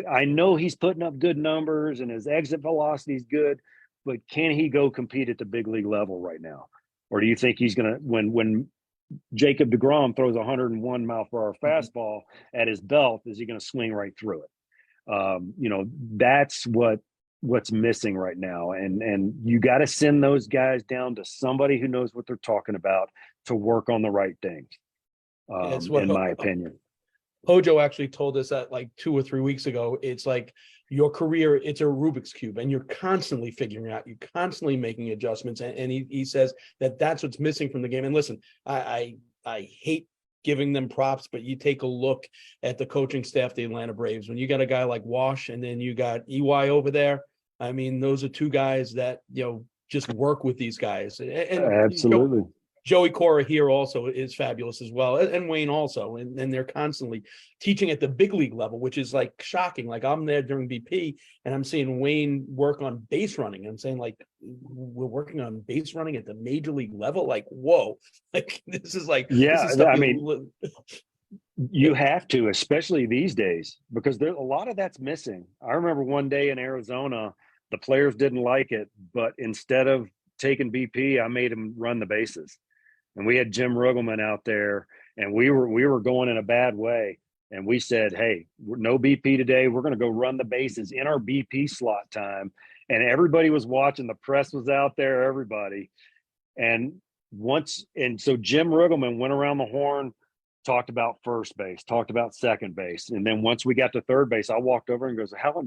I know he's putting up good numbers and his exit velocity is good, but can he go compete at the big league level right now? Or do you think he's going to, when Jacob deGrom throws 101 mile per hour fastball at his belt, is he going to swing right through it? You know, that's what's missing right now. And you got to send those guys down to somebody who knows what they're talking about to work on the right things. In my opinion. Hojo actually told us that like 2 or 3 weeks ago. It's like your career, it's a Rubik's Cube, and you're constantly figuring out, you're constantly making adjustments. And he says that's what's missing from the game. And listen, I hate giving them props, but you take a look at the coaching staff, the Atlanta Braves, when you got a guy like Wash and then you got EY over there. I mean, those are two guys that, you know, just work with these guys. And absolutely. Joey Cora here also is fabulous as well, and Wayne also, and they're constantly teaching at the big league level, which is like shocking. Like, I'm there during BP and I'm seeing Wayne work on base running. I'm saying, like, we're working on base running at the major league level. Like, whoa, like this is like, yeah. This is I mean, you have to, especially these days, because there's a lot of that's missing. I remember one day in Arizona, the players didn't like it, but instead of taking BP, I made him run the bases. And we had Jim Ruggleman out there, and we were going in a bad way. And we said, hey, no BP today. We're going to go run the bases in our BP slot time. And everybody was watching. The press was out there, everybody. And so Jim Ruggleman went around the horn, talked about first base, talked about second base. And then once we got to third base, I walked over and goes, how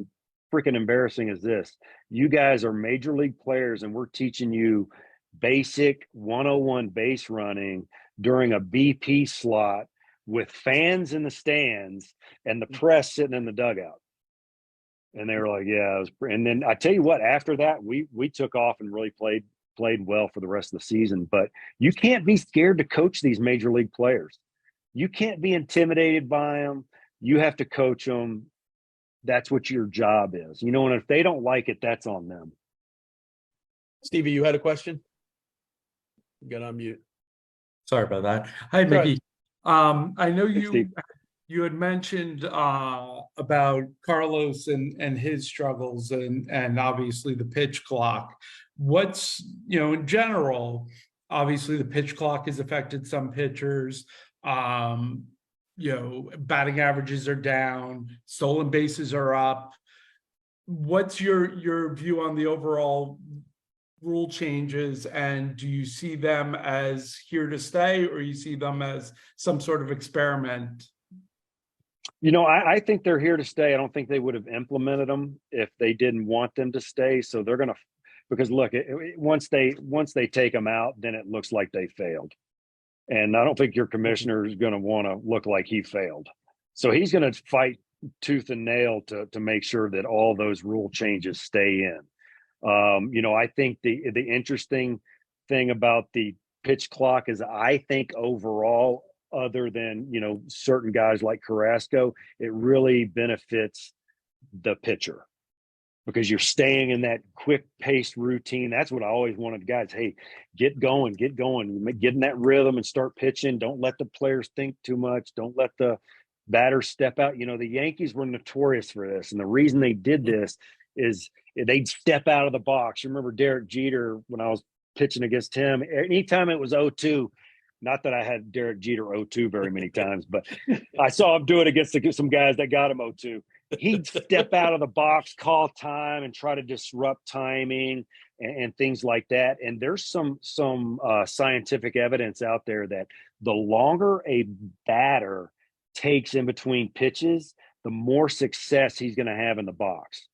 freaking embarrassing is this? You guys are major league players, and we're teaching you basic 101 base running during a BP slot with fans in the stands and the press sitting in the dugout. And they were like, yeah. And then I tell you what, after that, we took off and really played well for the rest of the season. But you can't be scared to coach these major league players. You can't be intimidated by them. You have to coach them. That's what your job is. And if they don't like it, that's on them. Stevie, you had a question? You got on mute. Sorry about that. Hi, Go ahead. Mickey. I know Steve. you had mentioned about Carlos and his struggles and obviously the pitch clock. What's, in general, obviously the pitch clock has affected some pitchers. Batting averages are down, stolen bases are up. What's your view on the overall rule changes, and do you see them as here to stay, or you see them as some sort of experiment? I think they're here to stay. I don't think they would have implemented them if they didn't want them to stay. So they're going to, because look, once they take them out, then it looks like they failed. And I don't think your commissioner is going to want to look like he failed. So he's going to fight tooth and nail to make sure that all those rule changes stay in. I think the interesting thing about the pitch clock is I think overall, other than, certain guys like Carrasco, it really benefits the pitcher because you're staying in that quick paced routine. That's what I always wanted guys. Hey, get going, get in that rhythm and start pitching. Don't let the players think too much. Don't let the batters step out. The Yankees were notorious for this. And the reason they did this is they'd step out of the box. You remember Derek Jeter when I was pitching against him, anytime it was 0-2, not that I had Derek Jeter 0-2 very many times, but I saw him do it against some guys that got him 0-2. He'd step out of the box, call time, and try to disrupt timing and things like that. And there's some scientific evidence out there that the longer a batter takes in between pitches, the more success he's going to have in the box.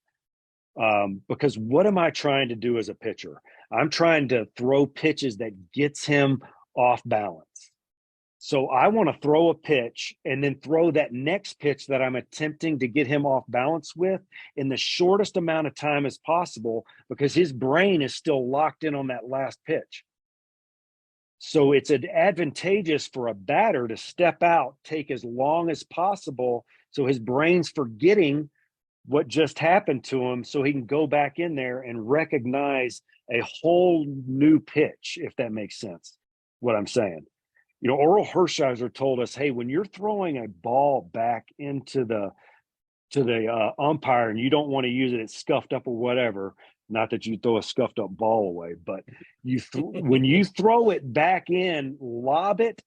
Because what am I trying to do as a pitcher? I'm trying to throw pitches that gets him off balance. So I want to throw a pitch and then throw that next pitch that I'm attempting to get him off balance with in the shortest amount of time as possible, because his brain is still locked in on that last pitch. So it's advantageous for a batter to step out, take as long as possible, so his brain's forgetting what just happened to him, so he can go back in there and recognize a whole new pitch, if that makes sense, what I'm saying. Oral Hershiser told us, hey, when you're throwing a ball back into the umpire and you don't want to use it, it's scuffed up or whatever, not that you throw a scuffed up ball away, but when you throw it back in, lob it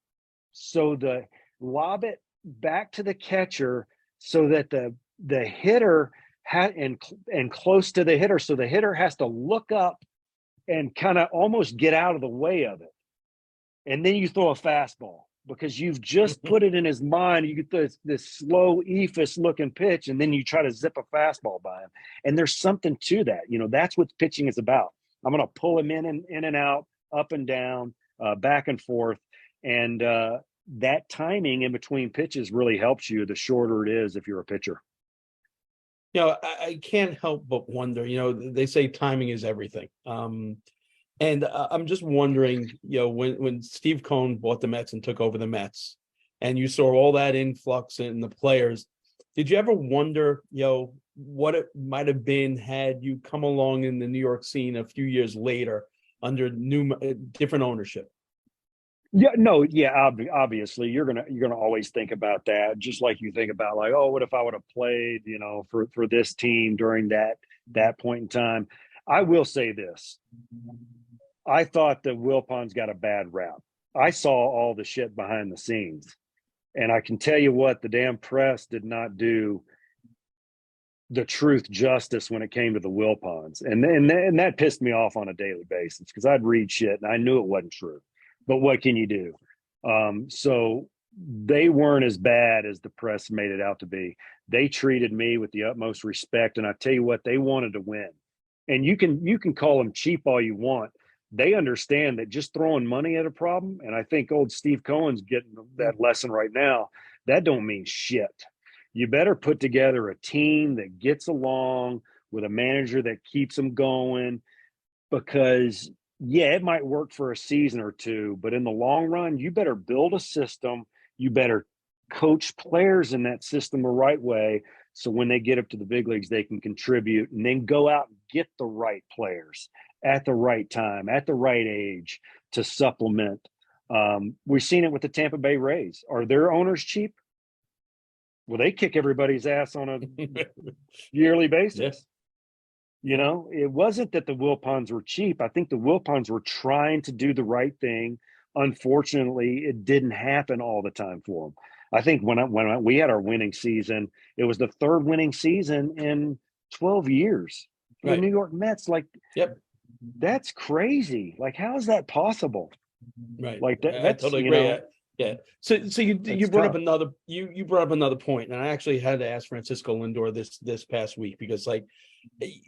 back to the catcher so that the hitter and close to the hitter, so the hitter has to look up and kind of almost get out of the way of it. And then you throw a fastball because you've just put it in his mind. You get this slow, eephus looking pitch, and then you try to zip a fastball by him. And there's something to that. That's what pitching is about. I'm going to pull him in and out, up and down, back and forth. And that timing in between pitches really helps you the shorter it is if you're a pitcher. I can't help but wonder, they say timing is everything. And I'm just wondering, when Steve Cohen bought the Mets and took over the Mets, and you saw all that influx in the players, did you ever wonder, what it might have been had you come along in the New York scene a few years later under different ownership? Obviously you're gonna always think about that, just like you think about like, oh, what if I would have played, for this team during that point in time. I will say this. I thought that Wilpons got a bad rap. I saw all the shit behind the scenes. And I can tell you what, the damn press did not do the truth justice when it came to the Wilpons. And that pissed me off on a daily basis because I'd read shit and I knew it wasn't true. But what can you do? So they weren't as bad as the press made it out to be. They treated me with the utmost respect. And I tell you what, they wanted to win. And you can call them cheap all you want. They understand that just throwing money at a problem, and I think old Steve Cohen's getting that lesson right now, that don't mean shit. You better put together a team that gets along with a manager that keeps them going, because yeah, it might work for a season or two, but in the long run, you better build a system. You better coach players in that system the right way. So when they get up to the big leagues, they can contribute, and then go out and get the right players at the right time, at the right age to supplement. We've seen it with the Tampa Bay Rays. Are their owners cheap? Well, they kick everybody's ass on a yearly basis. Yes. You know, it wasn't that the Wilpons were cheap. I think the Wilpons were trying to do the right thing. Unfortunately, it didn't happen all the time for them. I think when we had our winning season, it was the third winning season in 12 years. Right. The New York Mets, like, Yep. That's crazy. Like, how is that possible? Right. Like that. I That's totally you agree. know, Yeah. So you It's brought up tough. another you brought up another point, and I actually had to ask Francisco Lindor this past week because, like,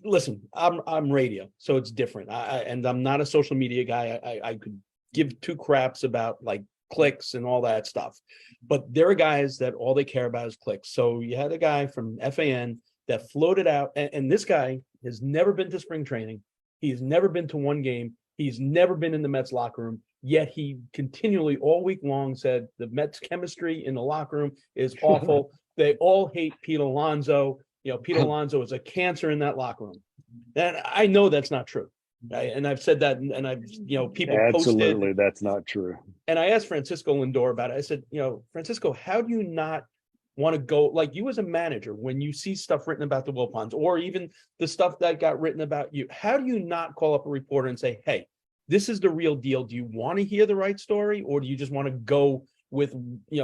listen, I'm radio, so it's different. And I'm not a social media guy. I could give two craps about like clicks and all that stuff, but there are guys that all they care about is clicks. So you had a guy from FAN that floated out, and this guy has never been to spring training. He's never been to one game. He's never been in the Mets locker room. Yet he continually all week long said the Mets chemistry in the locker room is awful. They all hate Pete Alonso. You know, Pete Alonso is a cancer in that locker room. And I know that's not true. Right? And I've said that, and I've, people Absolutely, posted. that's not true. And I asked Francisco Lindor about it. I said, Francisco, how do you not want to go, like, you as a manager, when you see stuff written about the Wilpons, or even the stuff that got written about you, how do you not call up a reporter and say, hey, this is the real deal? Do you want to hear the right story, or do you just want to go with,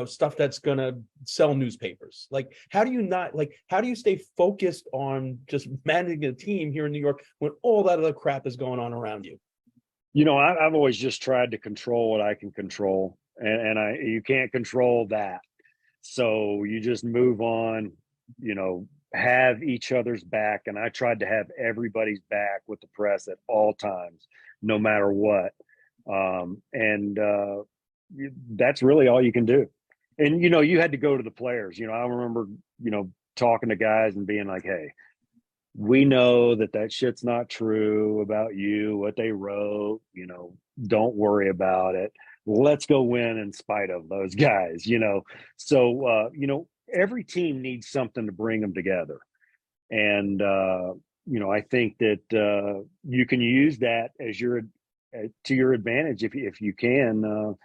stuff that's going to sell newspapers? Like, how do you stay focused on just managing a team here in New York when all that other crap is going on around you? I've always just tried to control what I can control, and you can't control that. So you just move on, have each other's back. And I tried to have everybody's back with the press at all times, no matter what. That's really all you can do. And, you had to go to the players. I remember, talking to guys and being like, hey, we know that shit's not true about you, what they wrote, don't worry about it. Let's go win in spite of those guys, So, every team needs something to bring them together. And, I think that you can use that as to your advantage if you can,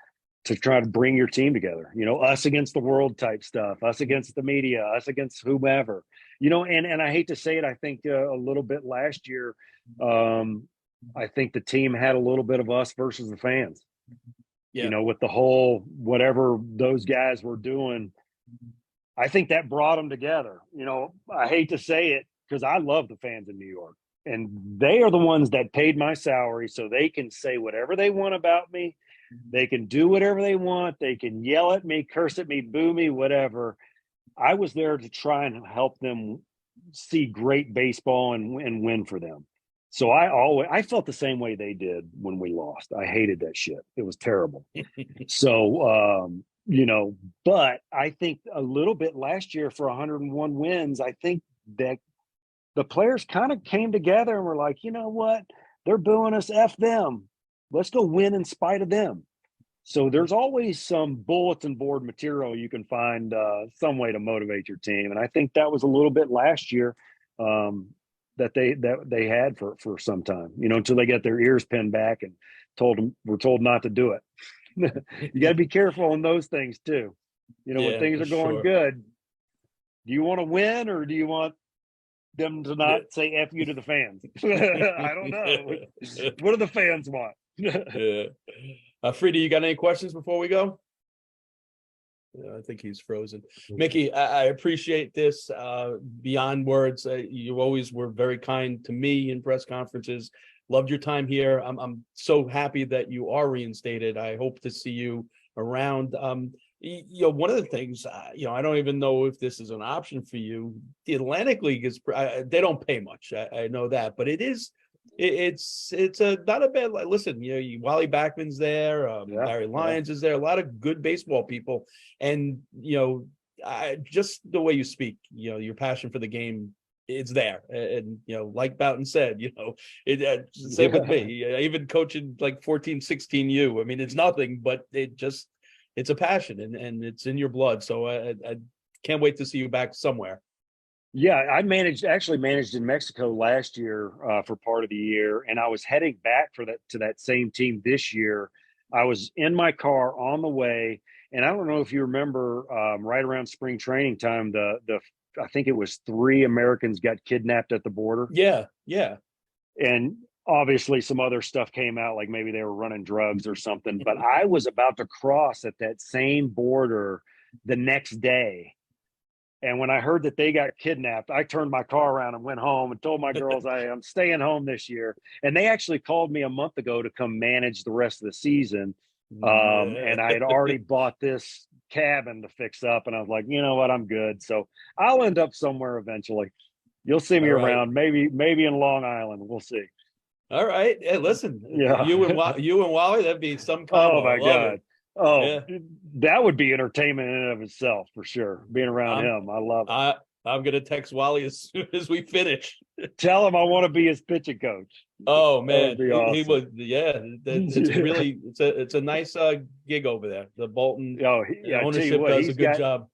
to try to bring your team together, us against the world type stuff, us against the media, us against whomever, and I hate to say it. I think a little bit last year, I think the team had a little bit of us versus the fans. Yeah. With the whole whatever those guys were doing, I think that brought them together. I hate to say it because I love the fans in New York, and they are the ones that paid my salary, so they can say whatever they want about me. They can do whatever they want. They can yell at me, curse at me, boo me, whatever. I was there to try and help them see great baseball and win for them. So I felt the same way they did when we lost. I hated that shit. It was terrible. So, but I think a little bit last year for 101 wins, I think that the players kind of came together and were like, you know what? They're booing us. F them. Let's go win in spite of them. So there's always some bulletin board material you can find some way to motivate your team. And I think that was a little bit last year. That they had for some time, until they got their ears pinned back and were told not to do it. You got to be careful on those things too. When things are going good, do you want to win or do you want them to not say F you to the fans? I don't know. What do the fans want? Yeah. Frida, you got any questions before we go? Yeah, I think he's frozen. Mickey, I appreciate this beyond words. You always were very kind to me in press conferences. Loved your time here. I'm so happy that you are reinstated. I hope to see you around. One of the things, I don't even know if this is an option for you. The Atlantic League is they don't pay much. I know that, but it's a not a bad. Listen, Wally Backman's there, Barry Lyons is there, a lot of good baseball people, and just the way you speak, your passion for the game, it's there. And like Boughton said, same with me. Even coaching like 14, 16U. I mean, it's nothing, but it's a passion and it's in your blood. So I can't wait to see you back somewhere. Yeah, I actually managed in Mexico last year for part of the year, and I was heading back to that same team this year. I was in my car on the way, and I don't know if you remember, right around spring training time, I think it was 3 Americans got kidnapped at the border. Yeah. And obviously some other stuff came out, like maybe they were running drugs or something. But I was about to cross at that same border the next day. And when I heard that they got kidnapped, I turned my car around and went home and told my girls, I'm staying home this year. And they actually called me a month ago to come manage the rest of the season. And I had already bought this cabin to fix up. And I was like, you know what? I'm good. So I'll end up somewhere eventually. You'll see me around, maybe in Long Island. We'll see. All right. Hey, listen, Yeah. you and Wally, that'd be some combo. Oh my God. It. Oh, yeah. That would be entertainment in and of itself for sure. Being around him, I love it. I'm gonna text Wally as soon as we finish. Tell him I want to be his pitching coach. Oh man, awesome. he would. Yeah, it's really it's a nice gig over there. The Bolton ownership does a good job.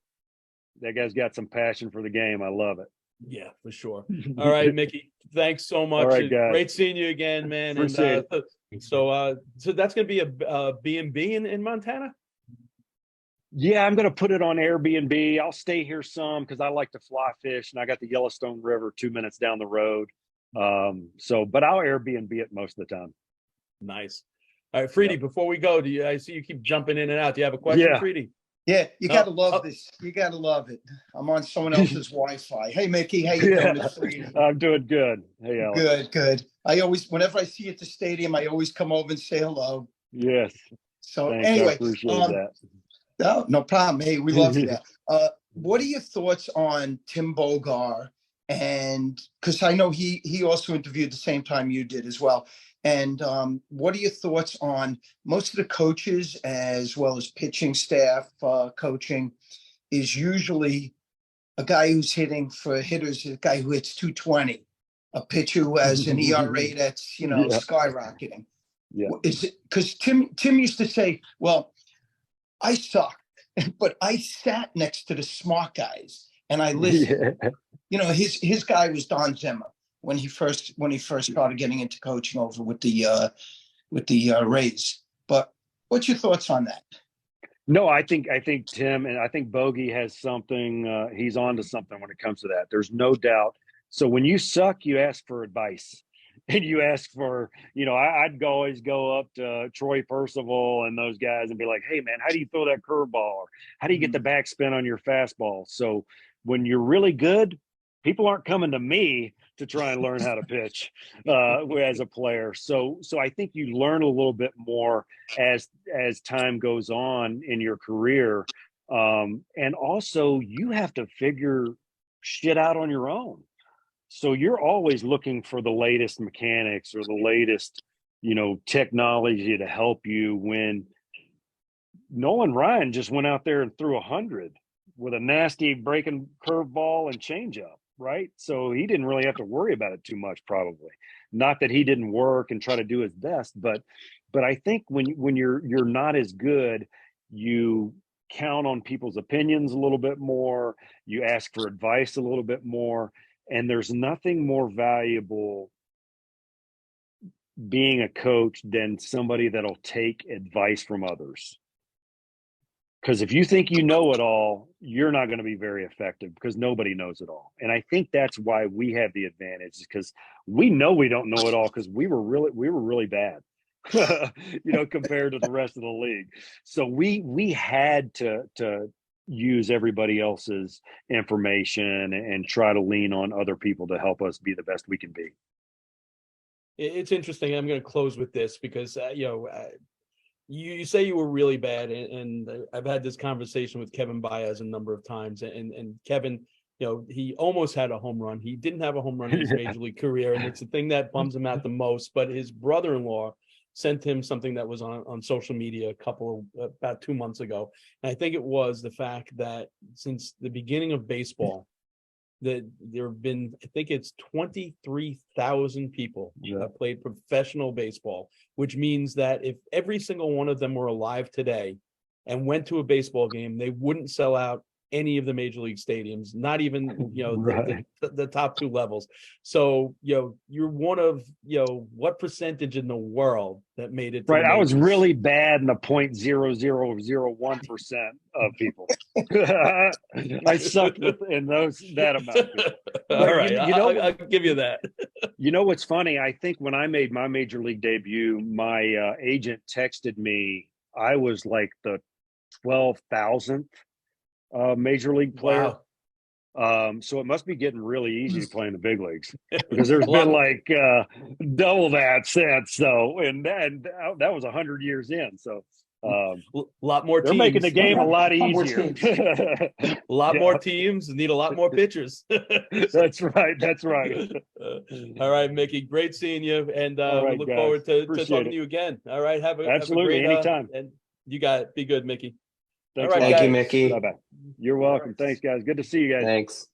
That guy's got some passion for the game. I love it. Yeah, for sure. All right, Mickey. Thanks so much. All right, guys. Great seeing you again, man. Appreciate it. So that's gonna be a B&B in Montana. Yeah, I'm gonna put it on Airbnb. I'll stay here some because I like to fly fish, and I got the Yellowstone River 2 minutes down the road. But I'll Airbnb it most of the time. Nice. All right, Freedy. Before we go, I see you keep jumping in and out. Do you have a question, Freedy? Yeah, you gotta love this. You gotta love it. I'm on someone else's Wi-Fi. Hey, Mickey, how you doing? It's Freedy. I'm doing good. Hey, Alex. Good. Whenever I see you at the stadium, I always come over and say hello. Yes. So Thanks, anyway, I appreciate that. No problem. Hey, we love that. What are your thoughts on Tim Bogar? And because I know he also interviewed the same time you did as well. And what are your thoughts on most of the coaches as well as pitching staff coaching is usually a guy who's hitting for hitters, a guy who hits 220, a pitcher who has an ERA that's, skyrocketing. Yeah. Is it because Tim used to say, well, I suck, but I sat next to the smart guys and I listened. Yeah. His guy was Don Zimmer when he first started getting into coaching over with the Rays. But what's your thoughts on that? No, I think Tim and I think Bogey has something. He's on to something when it comes to that. There's no doubt. So when you suck, you ask for advice. And you ask for, I'd always go up to Troy Percival and those guys and be like, hey, man, how do you throw that curveball? Or how do you get the backspin on your fastball? So when you're really good, people aren't coming to me to try and learn how to pitch as a player. So I think you learn a little bit more as time goes on in your career. And also you have to figure shit out on your own. So you're always looking for the latest mechanics or the latest, technology to help you. When Nolan Ryan just went out there and threw 100 with a nasty breaking curveball and changeup, right? So he didn't really have to worry about it too much, probably. Not that he didn't work and try to do his best, but I think when you're not as good, you count on people's opinions a little bit more. You ask for advice a little bit more. And there's nothing more valuable being a coach than somebody that'll take advice from others. Because if you think you know it all, you're not going to be very effective because nobody knows it all. And I think that's why we have the advantage, because we know we don't know it all because we were really bad. compared to the rest of the league. So we had to use everybody else's information and try to lean on other people to help us be the best we can be. It's interesting. I'm going to close with this because, you say you were really bad, and I've had this conversation with Kevin Baez a number of times, and Kevin, he almost had a home run. He didn't have a home run in his major league career, and it's the thing that bums him out the most. But his brother-in-law sent him something that was on social media about 2 months ago. And I think it was the fact that since the beginning of baseball, that there have been, I think it's 23,000 people that have played professional baseball, which means that if every single one of them were alive today and went to a baseball game, they wouldn't sell out any of the major league stadiums, not even, Right. the top two levels. So, you're one of, what percentage in the world that made it to Right. the I was majors? really bad in the 0.0001% of people. I sucked in that amount of people. All right, I'll give you that. You know what's funny? I think when I made my major league debut, my agent texted me. I was like the 12,000th major league player. Wow. So it must be getting really easy to play in the big leagues because there's been like double that since. So and that was 100 years in. So a lot more they're teams. making the game a lot More easier. teams. A lot more teams need a lot more pitchers. That's right. That's right. All right, Mickey, great seeing you, and All right, we look guys. forward to Appreciate talking it. to you again. All right, have a Absolutely, great, anytime. and you got it. Be good, Mickey. Thanks. All right, Thank you, guys. Mickey. Bye-bye. You're welcome. Thanks, guys. Good to see you guys. Thanks.